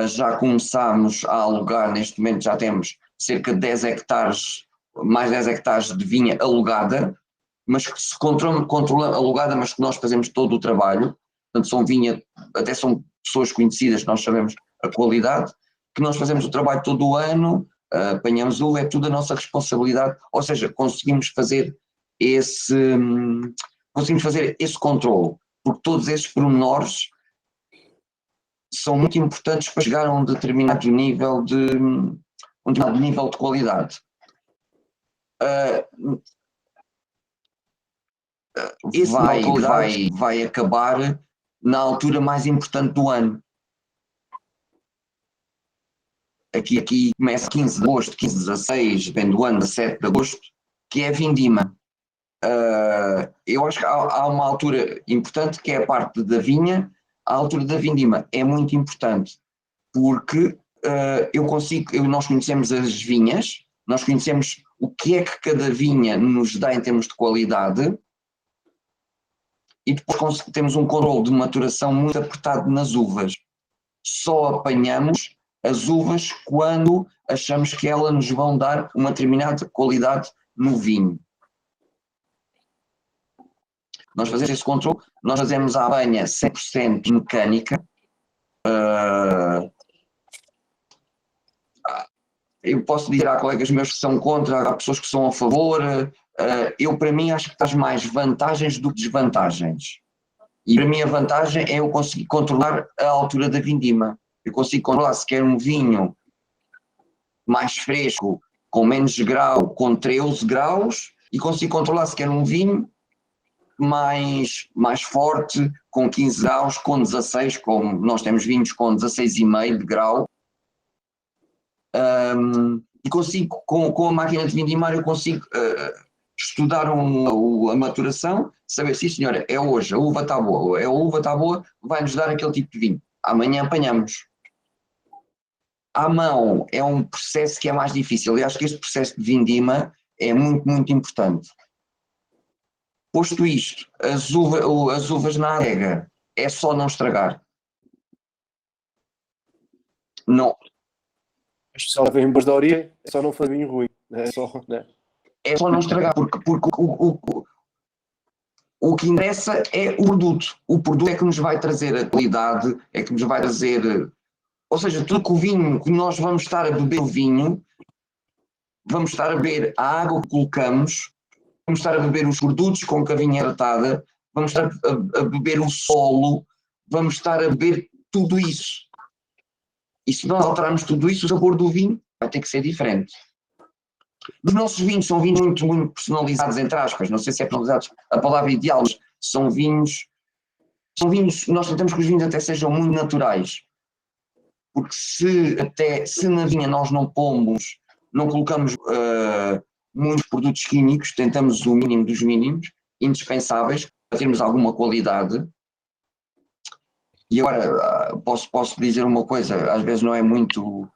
já começámos a alugar, neste momento já temos cerca de 10 hectares, mais 10 hectares de vinha alugada, mas que se controla alugada, mas que nós fazemos todo o trabalho. Portanto, são vinha, até são pessoas conhecidas, nós sabemos a qualidade, que nós fazemos o trabalho todo o ano, apanhamos uva, é tudo a nossa responsabilidade, ou seja, conseguimos fazer esse controle, porque todos esses pormenores são muito importantes para chegar a um determinado nível de qualidade. Esse vai acabar na altura mais importante do ano. Aqui começa 15 de agosto, 15, 16, depende do ano, 17 de agosto, que é a vindima. Eu acho que há uma altura importante que é a parte da vinha. A altura da vindima é muito importante porque nós conhecemos as vinhas, nós conhecemos o que é que cada vinha nos dá em termos de qualidade, e depois temos um controle de maturação muito apertado nas uvas. Só apanhamos as uvas quando achamos que elas nos vão dar uma determinada qualidade no vinho. Nós fazemos esse controle, nós fazemos a banha 100% mecânica. Eu posso dizer, há colegas meus que são contra, há pessoas que são a favor. Eu, para mim, acho que traz mais vantagens do que desvantagens. E para mim a vantagem é eu conseguir controlar a altura da vindima. Eu consigo controlar se quer um vinho mais fresco, com menos grau, com 13 graus, e consigo controlar se quer um vinho mais forte, com 15 graus, com 16, como nós temos vinhos com 16,5 de grau. E consigo, com a máquina de vindimar, eu consigo estudar a maturação, saber se, senhora, é hoje, a uva está boa, vai-nos dar aquele tipo de vinho. Amanhã apanhamos. À mão é um processo que é mais difícil, e acho que este processo de vindima é muito, muito importante. Posto isto, as uvas na adega é só não estragar. Não. Só vem boas da origem, é só não fazer vinho ruim. É só não estragar, porque o que interessa é o produto. O produto é que nos vai trazer a qualidade, é que nos vai trazer... Ou seja, tudo que o vinho, que nós vamos estar a beber o vinho, vamos estar a beber a água que colocamos, vamos estar a beber os produtos com que a vinha é tratada, vamos estar a beber o solo, vamos estar a beber tudo isso. E se nós alterarmos tudo isso, o sabor do vinho vai ter que ser diferente. Os nossos vinhos são vinhos muito, muito personalizados, entre aspas, não sei se é personalizados a palavra ideal, mas são vinhos, nós tentamos que os vinhos até sejam muito naturais. Porque se na vinha nós não colocamos muitos produtos químicos, tentamos o mínimo dos mínimos, indispensáveis, para termos alguma qualidade. E agora, posso dizer uma coisa, às vezes não é muito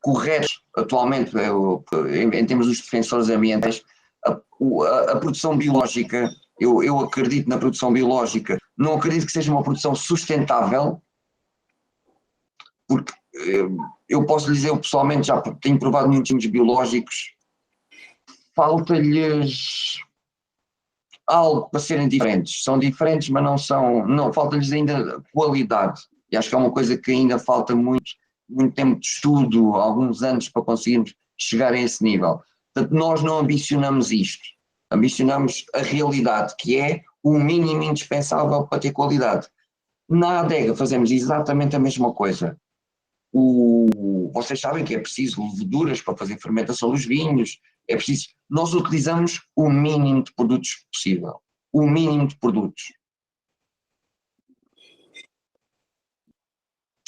correto atualmente, em termos dos defensores ambientais, a produção biológica, eu acredito na produção biológica, não acredito que seja uma produção sustentável, porque eu posso lhe dizer, eu pessoalmente já tenho provado muitos vinhos biológicos, falta-lhes algo para serem diferentes. São diferentes, mas falta-lhes ainda qualidade. E acho que é uma coisa que ainda falta muito tempo de estudo, alguns anos, para conseguirmos chegar a esse nível. Portanto, nós não ambicionamos isto. Ambicionamos a realidade, que é o mínimo indispensável para ter qualidade. Na adega fazemos exatamente a mesma coisa. Vocês sabem que é preciso leveduras para fazer fermentação dos vinhos, nós utilizamos o mínimo de produtos possível. O mínimo de produtos.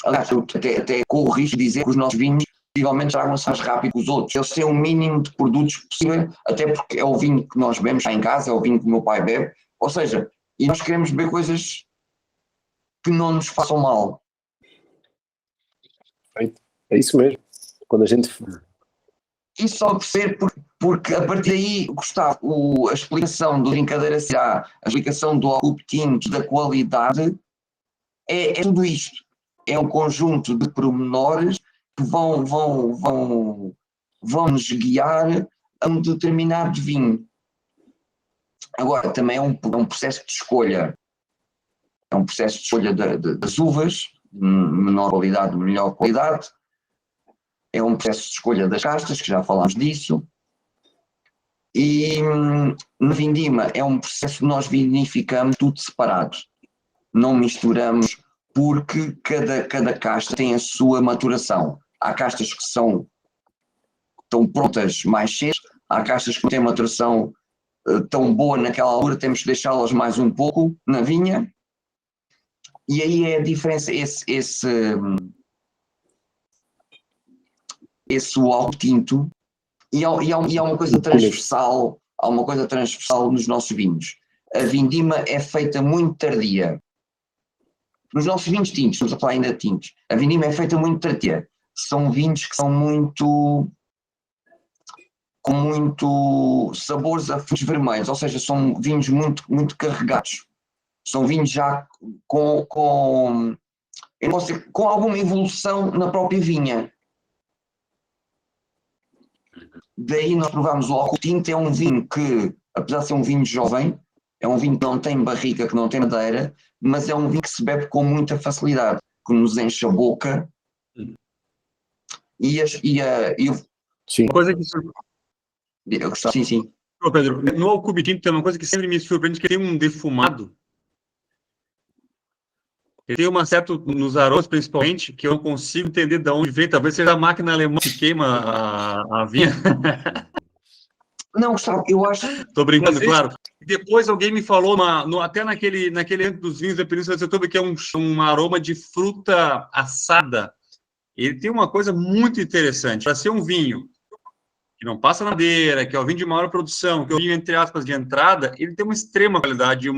Aliás, eu até corro o risco de dizer que os nossos vinhos possivelmente tragam-se mais rápido que os outros. Eles têm o mínimo de produtos possível, até porque é o vinho que nós bebemos cá em casa, é o vinho que o meu pai bebe, ou seja, e nós queremos beber coisas que não nos façam mal. É isso mesmo. Quando a gente... Isso só perceber porque a partir daí, Gustavo, a explicação do brincadeira será, a explicação do Alcubo Tinto, da qualidade, é tudo isto. É um conjunto de pormenores que vão nos guiar a um determinado vinho. Agora, também é um processo de escolha. É um processo de escolha das uvas, de menor qualidade, de melhor qualidade. É um processo de escolha das castas, que já falámos disso. E na vindima é um processo que nós vinificamos tudo separado. Não misturamos, porque cada casta tem a sua maturação. Há castas que estão prontas mais cedo, há castas que não têm maturação tão boa naquela altura, temos que deixá-las mais um pouco na vinha. E aí é a diferença, esse Alcubo Tinto, e há uma coisa transversal, nos nossos vinhos. A vindima é feita muito tardia. Nos nossos vinhos tintos, estamos a falar ainda de tintos, a vindima é feita muito tardia. São vinhos que são com muito sabores a frutos vermelhos, ou seja, são vinhos muito, muito carregados. São vinhos já com alguma evolução na própria vinha. Daí nós provamos o Alcubo Tinto, é um vinho que, apesar de ser um vinho jovem, é um vinho que não tem barrica, que não tem madeira, mas é um vinho que se bebe com muita facilidade, que nos enche a boca. Sim. Uma coisa que... Sim. Ô, Pedro, no Alcubo Tinto tem uma coisa que sempre me surpreende, que tem um defumado. Ele tem uma certa, nos aromas principalmente, que eu não consigo entender de onde vem. Talvez seja a máquina alemã que queima a vinha. Não, Gustavo, eu acho... Estou brincando, claro. Depois alguém me falou, até naquele evento dos vinhos da Península de Setúbal, que é um aroma de fruta assada. Ele tem uma coisa muito interessante. Para ser um vinho que não passa na madeira, que é o vinho de maior produção, que é o vinho, entre aspas, de entrada, ele tem uma extrema qualidade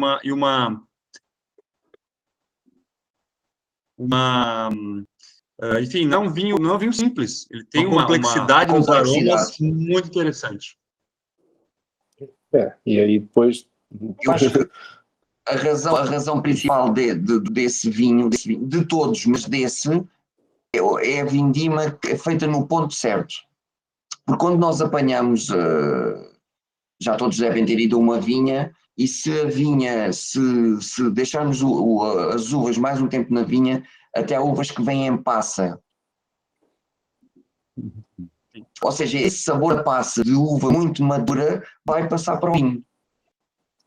enfim, não é um vinho simples. Ele tem uma complexidade nos aromas muito interessante. E aí depois... Eu acho que a razão principal desse vinho, de todos, mas desse, é a vindima que é feita no ponto certo. Porque quando nós apanhamos, já todos devem ter ido a uma vinha, e se a vinha, se deixarmos as uvas mais um tempo na vinha, até há uvas que vêm em passa. Ou seja, esse sabor da passa de uva muito madura vai passar para o vinho.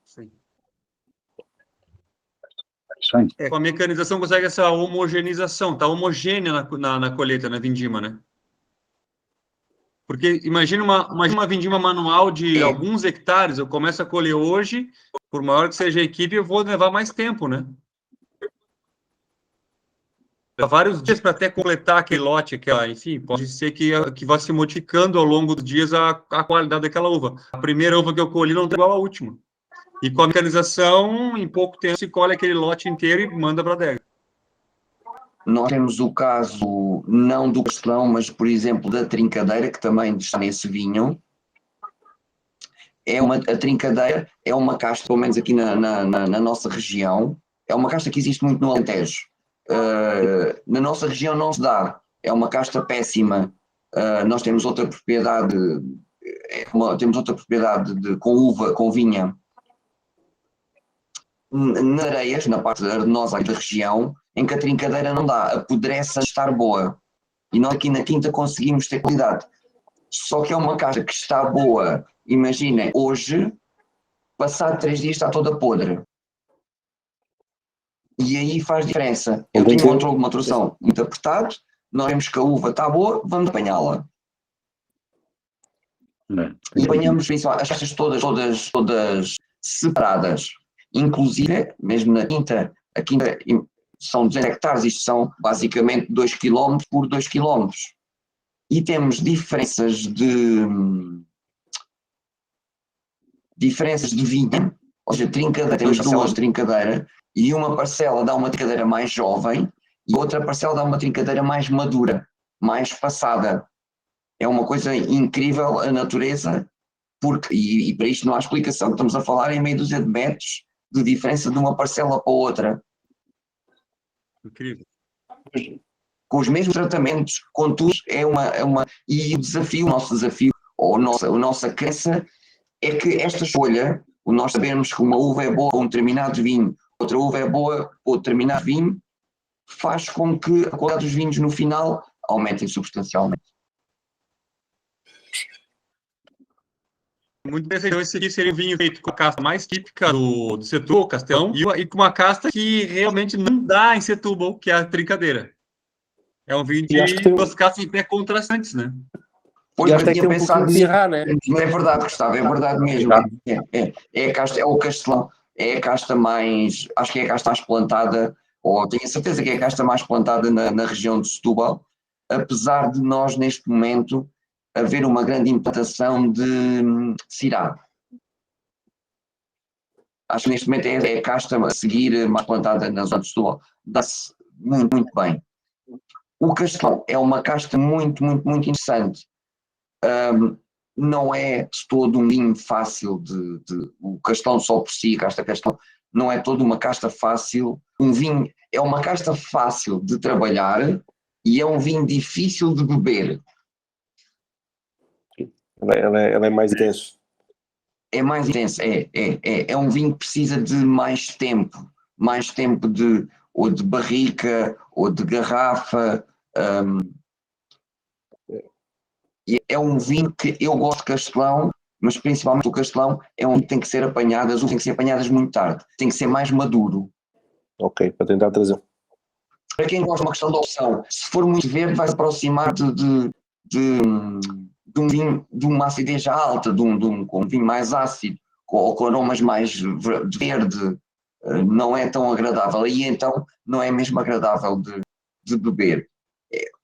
Sim. Com a mecanização consegue essa homogeneização, está homogênea na colheita, na vindima, né? Porque imagina uma vindima manual de alguns hectares, eu começo a colher hoje, por maior que seja a equipe, eu vou levar mais tempo, né? Vários dias para até completar aquele lote, enfim, pode ser que vá se modificando ao longo dos dias a qualidade daquela uva. A primeira uva que eu colhi não é igual à última. E com a mecanização, em pouco tempo, se colhe aquele lote inteiro e manda para a adega. Nós temos o caso, não do Castelão, mas, por exemplo, da Trincadeira, que também está nesse vinho. A Trincadeira é uma casta, pelo menos aqui na nossa região, é uma casta que existe muito no Alentejo. Na nossa região não se dá, é uma casta péssima. Nós temos outra propriedade, com uva, com vinha, nas areias, na parte arenosa da região, em que a Trincadeira não dá, apodrece a estar boa. E nós aqui na Quinta conseguimos ter qualidade. Só que é uma casta que está boa, imaginem, hoje, passado 3 dias está toda podre. E aí faz diferença. Eu tenho um controle de maturação muito apertado, nós vemos que a uva está boa, vamos apanhá-la. E apanhamos as castas todas separadas. Inclusive, mesmo na Quinta, a Quinta são 200 hectares, isto são basicamente 2 km por 2 km. e temos diferenças de vinho, ou seja, trincadeira, temos duas trincadeira, e uma parcela dá uma trincadeira mais jovem e outra parcela dá uma trincadeira mais madura, mais passada. É uma coisa incrível a natureza, porque, e para isto não há explicação, estamos a falar em meia dúzia de metros de diferença de uma parcela para outra. Incrível. Com os mesmos tratamentos, contudo, e o nosso desafio, ou a nossa crença, é que esta escolha, o nós sabermos que uma uva é boa para um determinado vinho, outra uva é boa para um determinado vinho, faz com que a qualidade dos vinhos no final aumentem substancialmente. Muito interessante. Então, esse aqui seria um vinho feito com a casta mais típica do Setúbal, Castelão, e com uma casta que realmente não dá em Setúbal, que é a trincadeira. É um vinho de duas castas até contrastantes, né? Pois eu tinha pensado nisso. Né? É verdade, Gustavo, é verdade mesmo. É a casta, é o Castelão, é a casta mais, acho que é a casta mais plantada, ou tenho a certeza que é a casta mais plantada na região de Setúbal, apesar de nós, neste momento, haver uma grande implantação de Syrah. Acho que neste momento é a casta a seguir mais plantada na zona de Setúbal. Dá-se muito, muito bem. O Castelão é uma casta muito, muito, muito interessante. Não é de todo um vinho fácil o Castelão só por si, a casta Castelão, não é toda uma casta fácil. Um vinho é uma casta fácil de trabalhar e é um vinho difícil de beber. Ela é mais intenso. É mais intenso, é um vinho que precisa de mais tempo ou de barrica, ou de garrafa. E é um vinho que eu gosto de Castelão, mas principalmente o Castelão é um vinho que tem que ser apanhado, as uvas têm que ser apanhadas muito tarde, tem que ser mais maduro. Ok, para tentar trazer. Para quem gosta de uma questão de opção, se for muito verde vai se aproximar de um vinho de uma acidez já alta, com um vinho mais ácido, com aromas mais de verde, não é tão agradável. Aí então não é mesmo agradável de beber.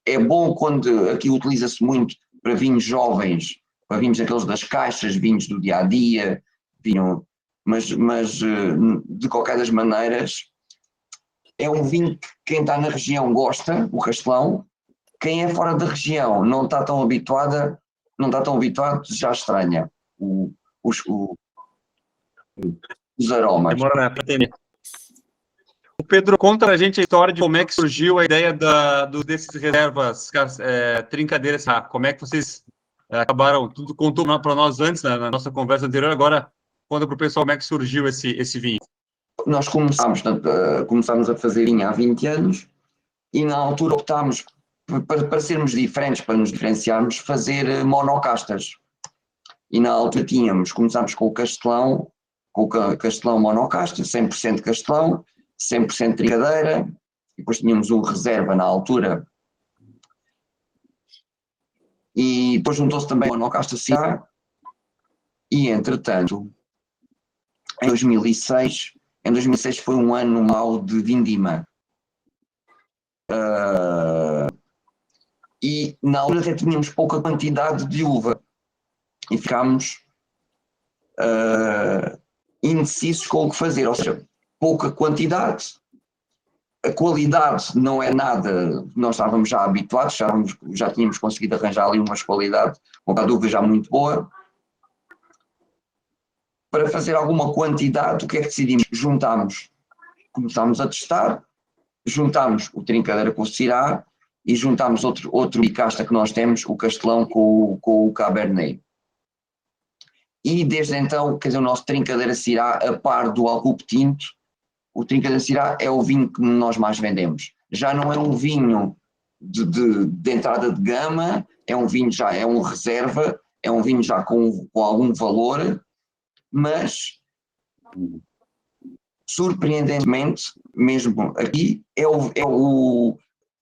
É bom quando aqui utiliza-se muito para vinhos jovens, para vinhos aqueles das caixas, vinhos do dia-a-dia, mas de qualquer das maneiras é um vinho que quem está na região gosta, o Castelão. Quem é fora da região não está tão habituado, já estranha os aromas. Demora para entender. O Pedro, conta a gente a história de como é que surgiu a ideia desses reservas, trincadeiras. Como é que vocês acabaram, tudo contou para nós antes, na nossa conversa anterior, agora conta para o pessoal como é que surgiu esse vinho. Nós começámos a fazer vinho há 20 anos e na altura optámos, para sermos diferentes, para nos diferenciarmos, fazer monocastas. E na altura começámos com o Castelão, monocasta, 100% Castelão, 100% trincadeira, e depois tínhamos um reserva na altura. E depois juntou-se também o monocasta Syrah, e entretanto, em 2006 foi um ano mau de vindima. E na altura até tínhamos pouca quantidade de uva e ficámos indecisos com o que fazer, ou seja, pouca quantidade, a qualidade não é nada, nós estávamos já habituados, já tínhamos conseguido arranjar ali uma uva já muito boa. Para fazer alguma quantidade, o que é que decidimos? Começámos a testar, juntámos o trincadeira com o Syrah e juntámos outro bicasta que nós temos, o Castelão com o Cabernet. E desde então, quer dizer, o nosso trincadeira Syrah, a par do Alcupe tinto, o trincadeira Syrah é o vinho que nós mais vendemos. Já não é um vinho de entrada de gama, é um vinho já, é um reserva, é um vinho já com algum valor, mas surpreendentemente, mesmo aqui,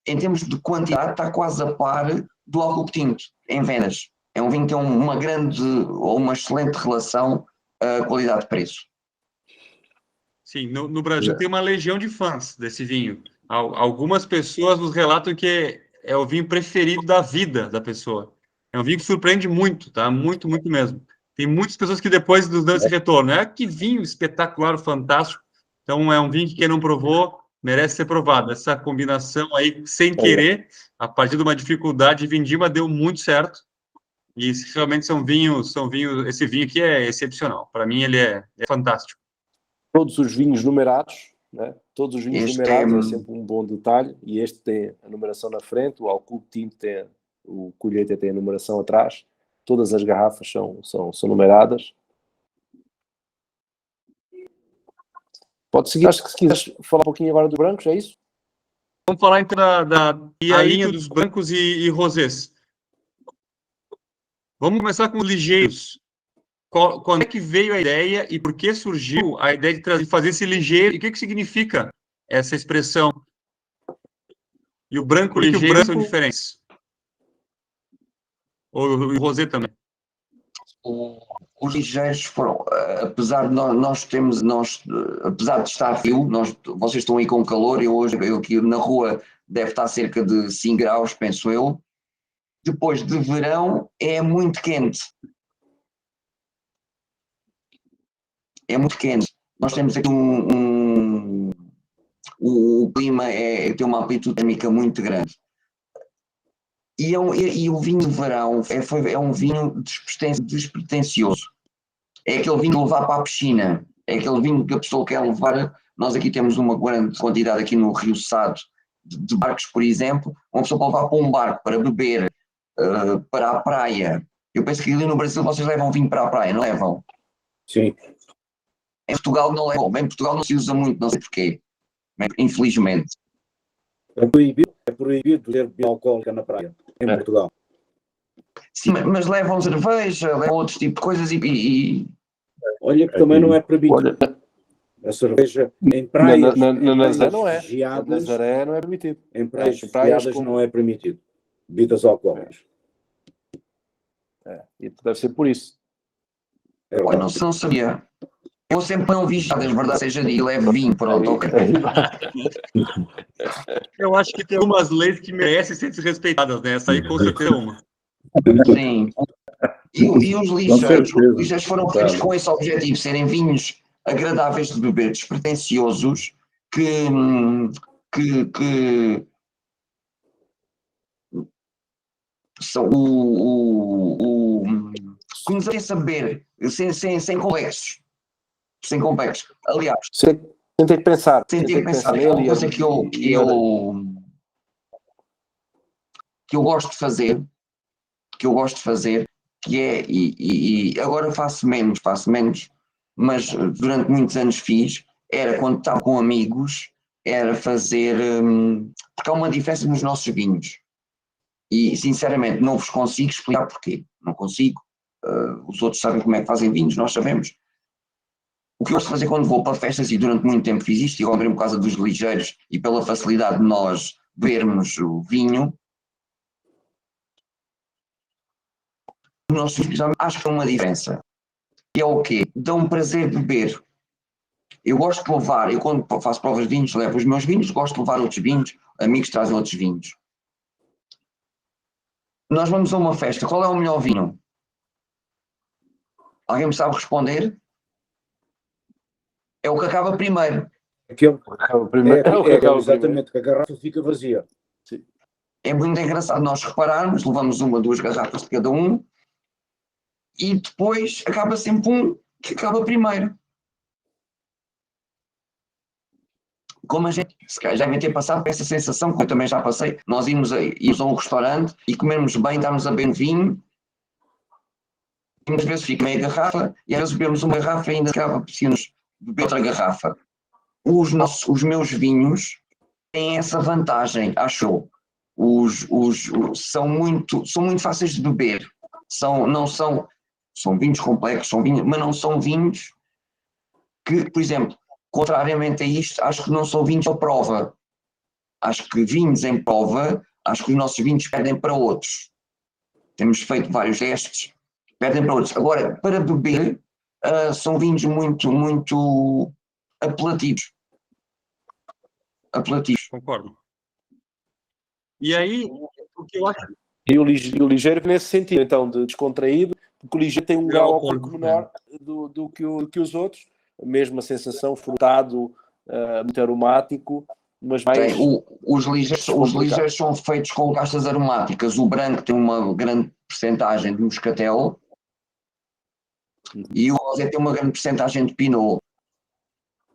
em termos de quantidade, está quase a par do Alcupe tinto em vendas. É um vinho que tem uma excelente relação qualidade-preço. Sim, no Brasil tem uma legião de fãs desse vinho. Algumas pessoas nos relatam que é o vinho preferido da vida da pessoa. É um vinho que surpreende muito, tá? Muito, muito mesmo. Tem muitas pessoas que depois nos dão esse retorno. Que vinho espetacular, fantástico. Então, é um vinho que quem não provou merece ser provado. Essa combinação aí, sem querer, a partir de uma dificuldade, Vindima deu muito certo. E realmente esse vinho aqui é excepcional. Para mim, ele é fantástico. Todos os vinhos numerados, né? Todos os vinhos Este numerados é sempre um bom detalhe, e este tem a numeração na frente, o Alcube Tinto tem, o Colheita tem a numeração atrás, todas as garrafas são numeradas. Pode seguir, acho que se quiseres falar um pouquinho agora dos brancos, é isso? Vamos falar então da linha dos brancos e rosés. Vamos começar com os ligeiros. Quando é que veio a ideia e por que surgiu a ideia de fazer esse ligeiro? E o que significa essa expressão? E o branco e o ligeiro são diferentes? Ou o rosé também? Os ligeiros foram, apesar de apesar de estar frio, vocês estão aí com calor, eu aqui na rua deve estar cerca de 5 graus, penso eu. Depois de verão é muito quente. É muito quente. Nós temos aqui o clima tem uma amplitude térmica muito grande. E o vinho de verão é um vinho despretensioso. É aquele vinho de levar para a piscina. É aquele vinho que a pessoa quer levar. Nós aqui temos uma grande quantidade aqui no Rio Sado de barcos, por exemplo. Uma pessoa pode levar para um barco para beber, para a praia. Eu penso que ali no Brasil vocês levam vinho para a praia, não levam? Sim. Em Portugal não levam. Em Portugal não se usa muito, não sei porquê. Infelizmente. É proibido ter bebida alcoólica na praia, em Portugal. Sim, mas levam cerveja, levam outros tipos de coisas e... Olha que também não é proibido. A cerveja em praias Na Nazaré não é. regiadas, Na Nazaré não é permitido. em praias regiadas não é permitido. Bebidas alcoólicas. E deve ser por isso. Olha, não sabia. Eu sempre não vi já, verdade seja dita, levo vinho para o autocarro. Eu acho que tem algumas leis que merecem ser desrespeitadas, né? Essa aí com certeza é uma. Sim. E os ligeiros foram feitos com esse objetivo, serem vinhos agradáveis de beber, despretensiosos, que são que nos devem saber, sem complexos. Sem complexos. Aliás, sem ter que pensar. Sem ter que pensar. É uma coisa que eu gosto de fazer, que é, e agora faço menos, mas durante muitos anos fiz, era quando estava com amigos, era fazer, porque há uma diferença nos nossos vinhos, e sinceramente não vos consigo explicar porquê, não consigo, os outros sabem como é que fazem vinhos, nós sabemos. O que eu gosto de fazer quando vou para festas, e durante muito tempo fiz isto, e agora por causa dos ligeiros e pela facilidade de nós bebermos o vinho, acho que há uma diferença. E é o quê? Dá um prazer beber. Eu gosto de levar, eu quando faço provas de vinhos, levo os meus vinhos, gosto de levar outros vinhos, amigos trazem outros vinhos. Nós vamos a uma festa, qual é o melhor vinho? Alguém me sabe responder? É o que acaba primeiro. Exatamente, que a garrafa fica vazia. Sim. É muito engraçado nós repararmos, levamos 1 ou 2 garrafas de cada um e depois acaba sempre um que acaba primeiro. Como a gente, se calhar, já devem ter passado por essa sensação, que eu também já passei, nós íamos a um restaurante e comermos bem, darmos a bem vinho, e muitas vezes fica meia garrafa e às vezes bebemos uma garrafa e ainda acaba preciso-nos beber outra garrafa. Os meus vinhos têm essa vantagem, acho eu. São muito fáceis de beber. São vinhos complexos, mas não são vinhos que, por exemplo, contrariamente a isto, acho que não são vinhos à prova. Acho que vinhos em prova, acho que os nossos vinhos perdem para outros. Temos feito vários testes, perdem para outros. Agora, para beber, são vinhos muito, muito apelativos. Concordo. E aí, o que eu acho E o ligeiro nesse sentido, então, de descontraído, porque o ligeiro tem um grau alcoólico menor do que os outros, a mesma sensação, frutado, muito aromático, mas mais os ligeiros são feitos com castas aromáticas. O branco tem uma grande percentagem de moscatel e o rosé tem uma grande percentagem de pinot.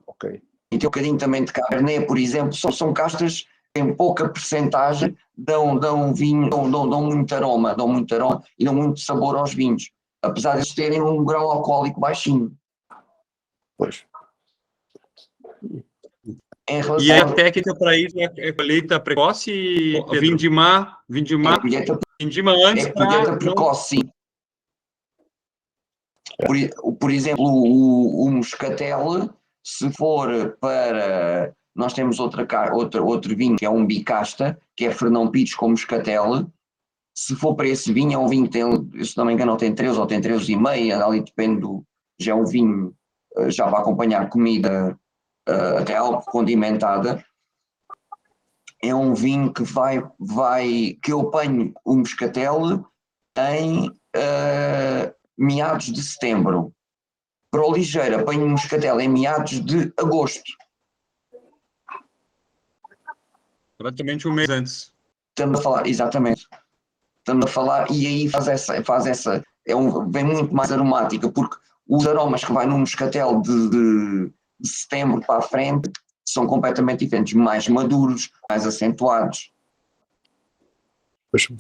Ok. E tem um bocadinho também de cabernet, por exemplo. São castas que têm pouca percentagem, dão vinho, dão muito aroma e dão muito sabor aos vinhos, apesar de eles terem um grau alcoólico baixinho. Pois. E a técnica para isso é colheita precoce e vindimar antes colheita precoce, sim. Por exemplo, o moscatel, se for para... Nós temos outro vinho que é um bicasta, que é Fernão Pires com moscatel. Se for para esse vinho, é um vinho que tem, se não me engano, tem 13 ou tem 13,5, ali depende já é um vinho já para acompanhar comida até algo condimentada. É um vinho que que eu apanho o moscatel em meados de setembro. Para o ligeiro, apanho o moscatel em meados de agosto. Praticamente um mês antes. Estamos a falar, exatamente. Estamos a falar, e aí vem muito mais aromática, porque os aromas que vai no moscatel de setembro para a frente são completamente diferentes, mais maduros, mais acentuados.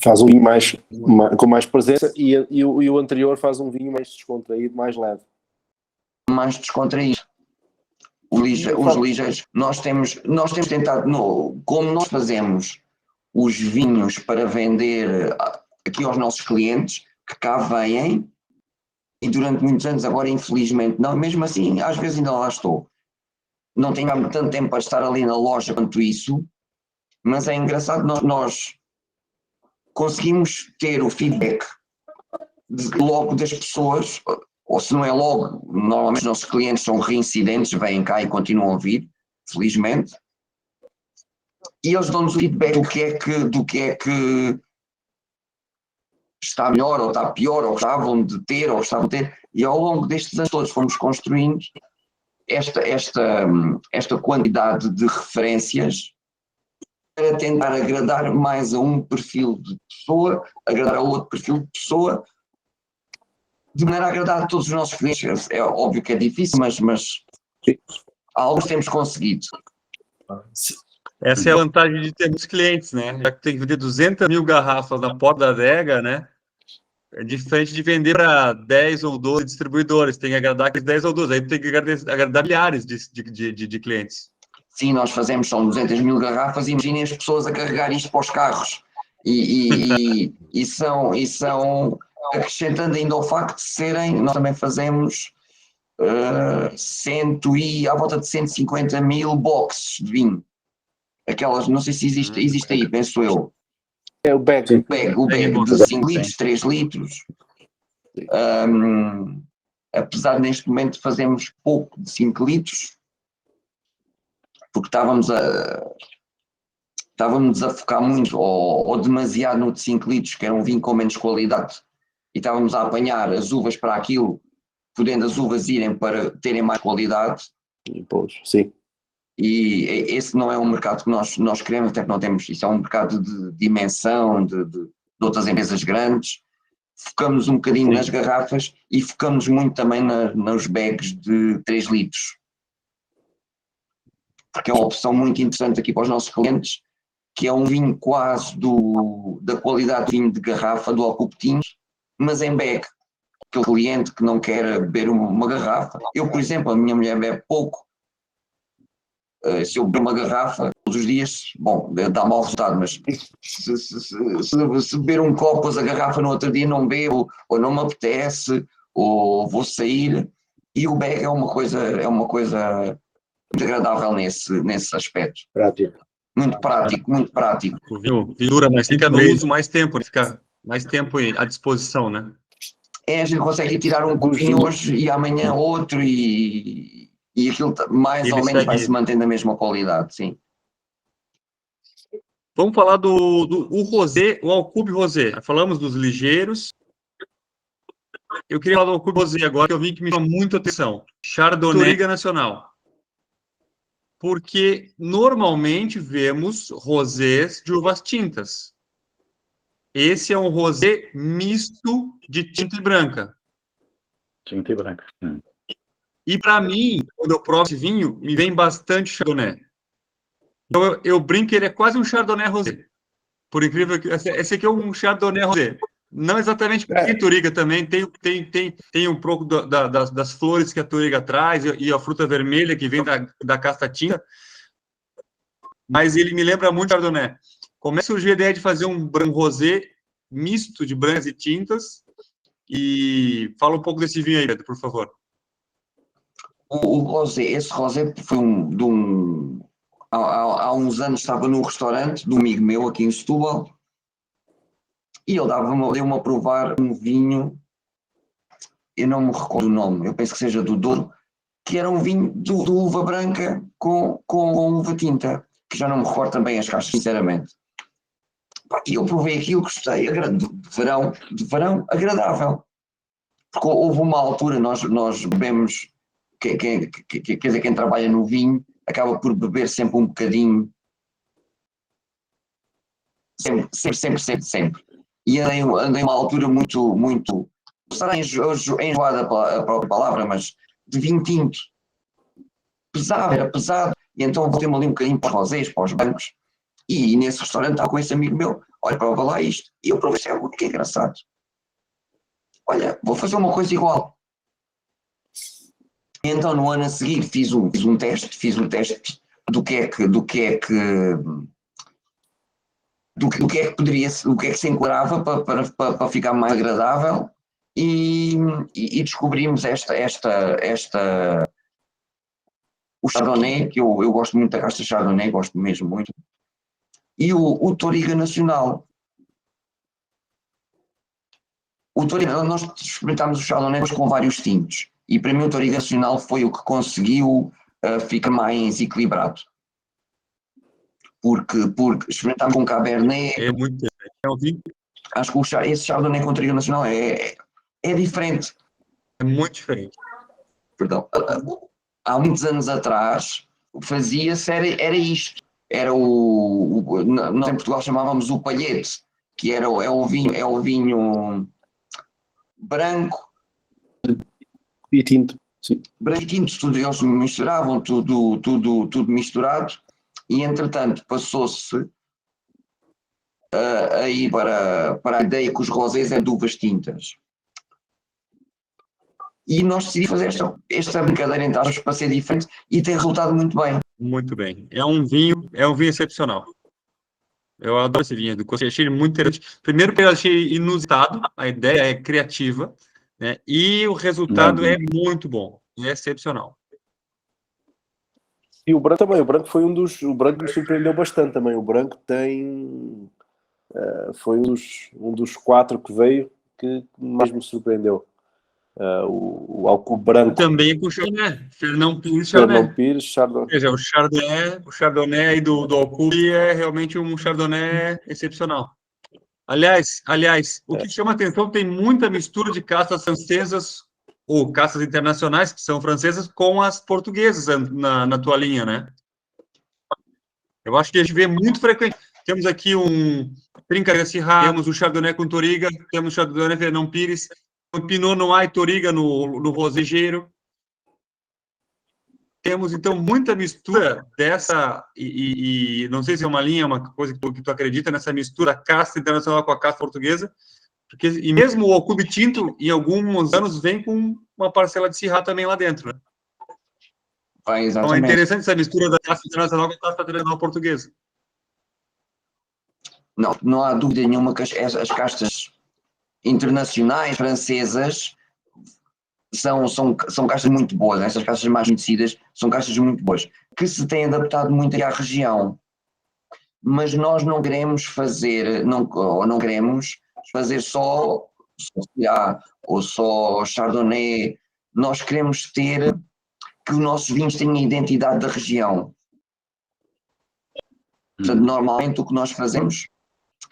Faz um vinho com mais presença e o anterior faz um vinho mais descontraído, mais leve. Mais descontraído. Os ligeiros, nós temos tentado, como nós fazemos os vinhos para vender aqui aos nossos clientes, que cá vêm, e durante muitos anos, agora infelizmente não, mesmo assim, às vezes ainda lá estou. Não tenho tanto tempo para estar ali na loja quanto isso, mas é engraçado, nós conseguimos ter o feedback logo das pessoas, ou se não é logo, normalmente os nossos clientes são reincidentes, vêm cá e continuam a vir, felizmente, e eles dão-nos o feedback do que é que está melhor ou está pior, ou gostavam de ter, e ao longo destes anos todos fomos construindo esta quantidade de referências para tentar agradar mais a um perfil de pessoa, agradar a outro perfil de pessoa, de maneira a agradar a todos os nossos clientes. É óbvio que é difícil, mas alguns temos conseguido. Essa é a vantagem de ter muitos clientes, né? Já que tem que vender 200 mil garrafas na porta da adega, né? É diferente de vender para 10 ou 12 distribuidores. Tem que agradar aqueles 10 ou 12. Aí tem que agradar milhares de clientes. Sim, nós fazemos, são 200 mil garrafas, imaginem as pessoas a carregar isto para os carros. E são, acrescentando ainda ao facto de serem, nós também fazemos à volta de 150 mil boxes de vinho. Aquelas, não sei se existe aí, penso eu. É o bag. O bag de 5 litros, 3 litros. Apesar de neste momento fazermos pouco de 5 litros, porque estávamos a focar muito ou demasiado no de 5 litros, que era um vinho com menos qualidade, e estávamos a apanhar as uvas para aquilo, podendo as uvas irem para terem mais qualidade. Pois, sim. E esse não é um mercado que nós queremos, até que não temos, isso é um mercado de dimensão, de outras empresas grandes. Focamos um bocadinho nas garrafas e focamos muito também nos bags de 3 litros. Porque é uma opção muito interessante aqui para os nossos clientes, que é um vinho quase da qualidade do vinho de garrafa, do Alcupetinho, mas em bag. Aquele cliente que não quer beber uma garrafa. Eu, por exemplo, a minha mulher bebe pouco. Se eu beber uma garrafa todos os dias, bom, dá mau resultado, mas se beber um copo, depois a garrafa no outro dia não bebo, ou não me apetece, ou vou sair, e o bag é uma coisa muito agradável nesse aspecto. Prático. Muito prático. O vinho dura, mas fica no uso mais tempo, fica mais tempo à disposição, né? A gente consegue tirar um pouquinho hoje e amanhã outro, e aquilo mais ou menos vai se mantendo a mesma qualidade, sim. Vamos falar o rosé, o Alcube Rosé. Falamos dos ligeiros. Eu queria falar do Alcube Rosé agora, que eu vi que me chamou muita atenção. Chardonnay Touriga Nacional. Porque normalmente vemos rosés de uvas tintas. Esse é um rosé misto de tinta e branca. Tinta e branca. E para mim, quando eu provo esse vinho, me vem bastante Chardonnay. Então eu brinco que ele é quase um Chardonnay rosé. Por incrível que... Esse aqui é um Chardonnay rosé. Não exatamente porque a Touriga também tem um pouco das flores que a Touriga traz e a fruta vermelha que vem da casta tinta, mas ele me lembra muito Chardonnay. Como é que surgiu a ideia de fazer um rosé misto de brancas e tintas? E fala um pouco desse vinho aí, Pedro, por favor. O rosé, esse rosé foi há uns anos estava num restaurante de um amigo meu aqui em Setúbal e ele deu-me a provar um vinho, eu não me recordo o nome, eu penso que seja do Douro, que era um vinho de uva branca com uva tinta, que já não me recordo também as caixas, sinceramente. E eu provei aquilo, gostei, de verão agradável, porque houve uma altura, nós bebemos, quer dizer, quem trabalha no vinho acaba por beber sempre um bocadinho, sempre. E andei uma altura muito, será enjoada a própria palavra, mas de vinho tinto. Era pesado, e então voltei-me ali um bocadinho para os rosés, para os brancos, e nesse restaurante estava com esse amigo meu, olha, prova lá isto, e eu provei algo que é engraçado. Olha, vou fazer uma coisa igual. E então no ano a seguir fiz um teste do que é que poderia, o que é que se enquadrava para ficar mais agradável, e descobrimos o Chardonnay, que eu gosto muito da casta Chardonnay, gosto mesmo muito, e o Touriga Nacional. O Touriga, nós experimentámos o Chardonnay com vários tintos, e para mim o Touriga Nacional foi o que conseguiu ficar mais equilibrado. Porque experimentámos com Cabernet. É muito diferente. Acho que esse Chardonnay com Touriga Nacional é diferente. É muito diferente. Perdão. Há muitos anos atrás, o que fazia-se era isto. Era nós em Portugal chamávamos o palhete, que é o vinho branco e tinto. Sim. Branco e tinto, tudo, eles misturavam tudo misturado, e entretanto passou-se aí para a ideia que os rosés é de uvas tintas. E nós decidimos fazer esta brincadeira entre aspas para ser diferente, e tem resultado muito bem. Muito bem. É um vinho excepcional. Eu adoro esse vinho. Eu achei ele muito interessante. Primeiro porque eu achei inusitado, a ideia é criativa, né? E o resultado é muito bom, é excepcional. E o branco também, o branco me surpreendeu bastante também. O branco foi um dos 4 que veio que mais me surpreendeu. O Alcube branco. Também com o Chardonnay, Fernão Pires, Chardonnay. Ou seja, o Chardonnay aí do Alcube é realmente um Chardonnay excepcional. Aliás, o que chama atenção, tem muita mistura de castas francesas ou castas internacionais, que são francesas, com as portuguesas na tua linha, né? Eu acho que a gente vê muito frequente. Temos aqui um Trinca Syrah, temos o Chardonnay com Touriga, temos o Chardonnay Fernão Pires, o Pinot Noir e Touriga no rosegeiro. Temos, então, muita mistura dessa, e não sei se é uma linha, uma coisa que tu acredita nessa mistura casta internacional com a casta portuguesa, porque, e mesmo o Alcube Tinto, em alguns anos, vem com uma parcela de Syrah também lá dentro, né? Então é interessante essa mistura da casta internacional com a casta tradicional portuguesa. Não há dúvida nenhuma que as castas internacionais francesas são castas muito boas. Estas castas mais conhecidas são castas muito boas, que se têm adaptado muito à região. Mas nós não queremos fazer só Syrah ou só Chardonnay. Nós queremos que os nossos vinhos tenham a identidade da região. Portanto, normalmente o que nós fazemos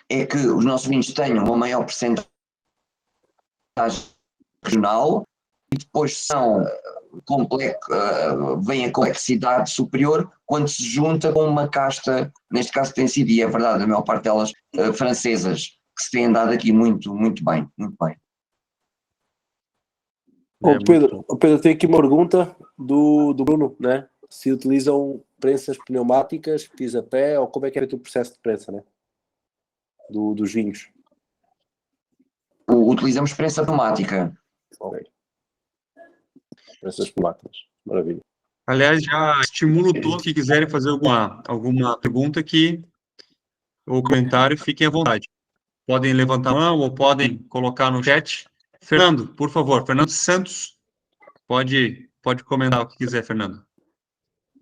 é que os nossos vinhos tenham uma maior percentagem regional e depois vem a complexidade superior quando se junta com uma casta, neste caso tem sido, e é verdade, a maior parte delas francesas, que se têm dado aqui muito, muito bem, muito bem. Pedro, tem aqui uma pergunta do Bruno, né? Se utilizam prensas pneumáticas, pisa-pé, ou como é que era o teu processo de prensa, né? Dos vinhos. Utilizamos prensa automática. Ok. Prensas pneumáticas, maravilha. Aliás, já estimulo todos que quiserem fazer alguma pergunta ou comentário, fiquem à vontade. Podem levantar a mão ou podem colocar no chat. Fernando, por favor, Fernando Santos, pode comentar o que quiser, Fernando.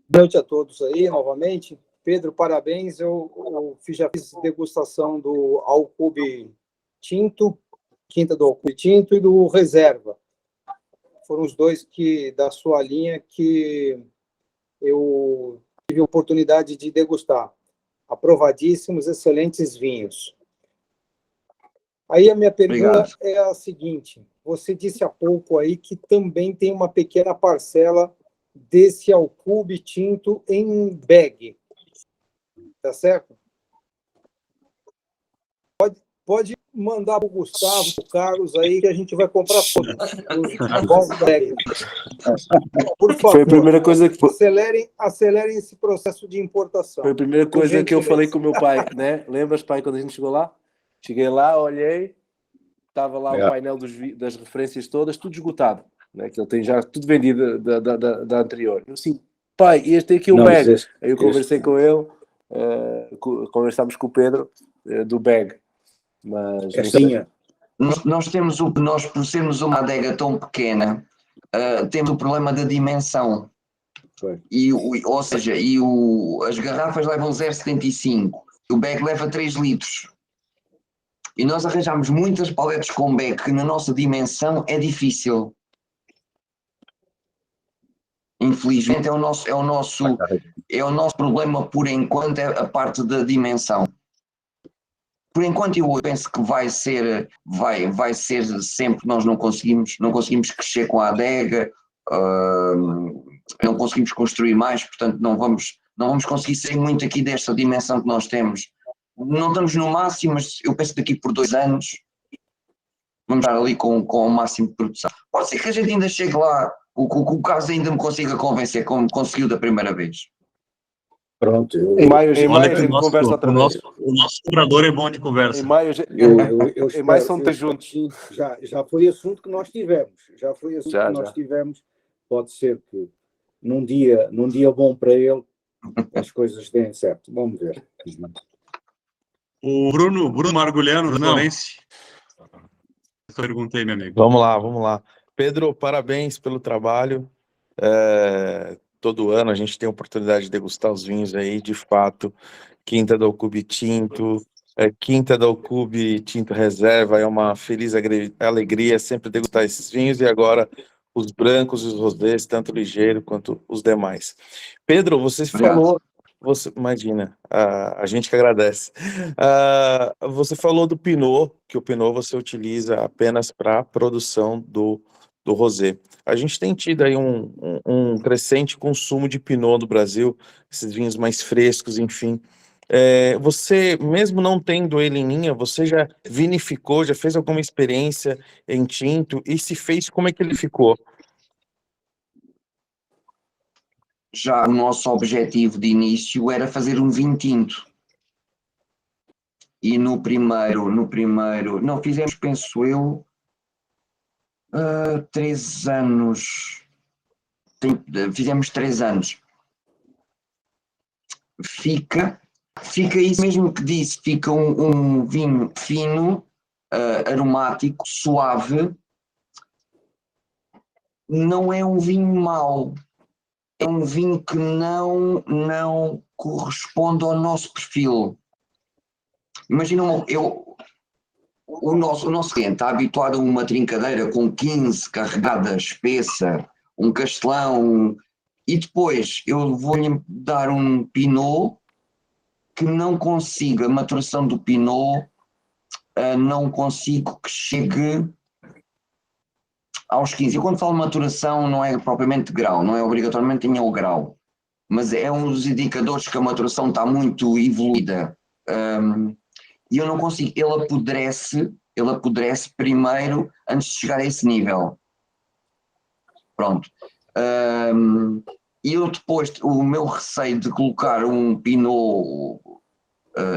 Boa noite a todos aí, novamente. Pedro, parabéns. Eu já fiz degustação do Alcube Tinto, Quinta do Alcube Tinto e do Reserva. Foram os dois da sua linha que eu tive a oportunidade de degustar. Aprovadíssimos, excelentes vinhos. Aí a minha pergunta é a seguinte: você disse há pouco aí que também tem uma pequena parcela desse Alcube Tinto em bag, tá certo? Pode mandar para o Gustavo, para o Carlos aí, que a gente vai comprar todos os bons bags. Por favor, foi a primeira coisa que acelerem esse processo de importação. Foi a primeira coisa que eu falei com o meu pai, né? Lembras, pai, quando a gente chegou lá? Cheguei lá, olhei, estava lá o painel das referências todas, tudo esgotado, né? Que ele tem já tudo vendido da anterior. Eu assim, pai, este tem aqui um bag. Aí eu conversei com ele, conversámos com o Pedro do bag. Mas nós por sermos uma adega tão pequena, temos o problema da dimensão. Ou seja, as garrafas levam 0,75, o bag leva 3 litros. E nós arranjamos muitas paletes com bag que na nossa dimensão é difícil. Infelizmente é o nosso problema por enquanto, é a parte da dimensão. Por enquanto eu penso que vai ser sempre, nós não conseguimos crescer com a adega, não conseguimos construir mais, portanto não vamos conseguir sair muito aqui desta dimensão que nós temos. Não estamos no máximo, mas eu penso que daqui por 2 anos vamos estar ali com o máximo de produção. Pode ser que a gente ainda chegue lá, o Carlos ainda me consiga convencer como conseguiu da primeira vez. Pronto. Em maio a gente conversa outra vez. O nosso comprador é bom de conversa. Em maio, em maio são juntos. Já foi assunto que nós tivemos. Tivemos. Pode ser que num dia bom para ele as coisas deem certo. Vamos ver. O Bruno Margulhano, Florence. Perguntei, meu amigo. Vamos lá. Pedro, parabéns pelo trabalho. Todo ano a gente tem a oportunidade de degustar os vinhos aí, de fato. Quinta do Alcube Tinto, Quinta do Alcube Tinto Reserva, é uma feliz alegria sempre degustar esses vinhos, e agora os brancos e os rosés, tanto ligeiro quanto os demais. Pedro, você falou... imagina, a gente que agradece. Você falou do Pinot, que o Pinot você utiliza apenas para produção do rosé. A gente tem tido aí um crescente consumo de Pinot no Brasil, esses vinhos mais frescos, enfim. Você, mesmo não tendo ele em linha, você já vinificou, já fez alguma experiência em tinto? E se fez, como é que ele ficou? Já o nosso objetivo de início era fazer um vinho tinto. E no primeiro, não fizemos, penso eu, 3 anos. Fizemos 3 anos. Fica isso mesmo que disse, fica um vinho fino, aromático, suave. Não é um vinho mau. É um vinho que não corresponde ao nosso perfil. Imaginam, o nosso cliente está habituado a uma trincadeira com 15, carregada, espessa, um castelão, e depois eu vou-lhe dar um Pinot que não consigo, a maturação do Pinot, não consigo que chegue aos 15. Eu quando falo maturação não é propriamente grau, não é obrigatoriamente tenha o grau, mas é um dos indicadores que a maturação está muito evoluída. E eu não consigo, ele apodrece primeiro antes de chegar a esse nível. Pronto. E eu depois, o meu receio de colocar um Pinot,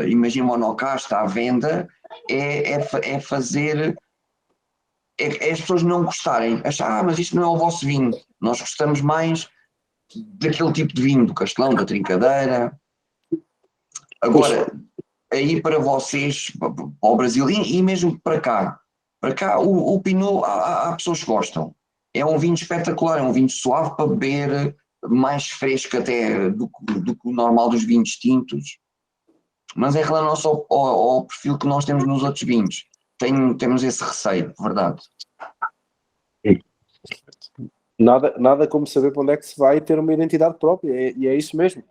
imagina monocasta à venda, é fazer... É as pessoas não gostarem, achar, mas isto não é o vosso vinho, nós gostamos mais daquele tipo de vinho, do Castelão, da Trincadeira. Agora, aí para vocês, para o Brasil, e mesmo para cá o Pinot, há pessoas que gostam, é um vinho espetacular, é um vinho suave para beber, mais fresco até do que o normal dos vinhos tintos, mas em relação ao perfil que nós temos nos outros vinhos, temos esse receio, verdade. Nada como saber para onde é que se vai e ter uma identidade própria, e é isso mesmo.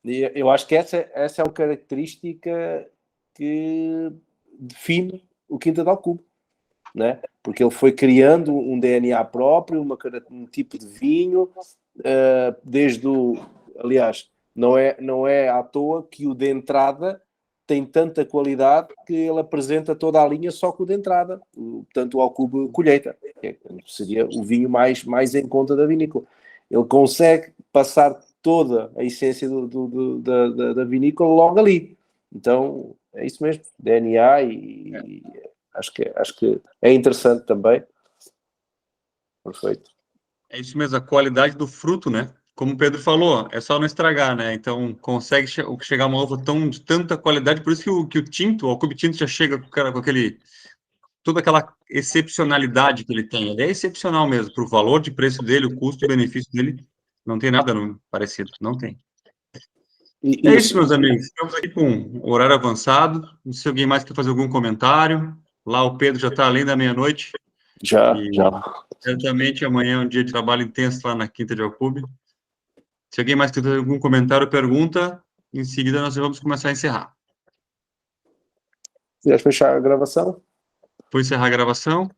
E eu acho que essa é uma característica que define o Quinta de Alcubo, né? Porque ele foi criando um DNA próprio, um tipo de vinho, aliás, não é à toa que o de entrada tem tanta qualidade que ele apresenta toda a linha só com o de entrada, portanto o Alcubo Colheita, que seria o vinho mais em conta da vinícola. Ele consegue passar toda a essência da vinícola logo ali. Então, é isso mesmo, DNA, e acho que é interessante também. Perfeito. É isso mesmo, a qualidade do fruto, né? Como o Pedro falou, é só não estragar, né? Então, consegue chegar uma uva de tanta qualidade, por isso que o tinto, o Alcubo Tinto já chega com toda aquela excepcionalidade que ele tem. Ele é excepcional mesmo, para o valor de preço dele, o custo-benefício dele, não tem nada parecido, não tem. É isso, meus amigos. Estamos aqui com o horário avançado. Se alguém mais quer fazer algum comentário, lá o Pedro já está além da meia-noite. Já. Certamente amanhã é um dia de trabalho intenso lá na Quinta de Alcubo. Se alguém mais quer fazer algum comentário ou pergunta, em seguida nós vamos começar a encerrar. Queres fechar a gravação? Vou encerrar a gravação.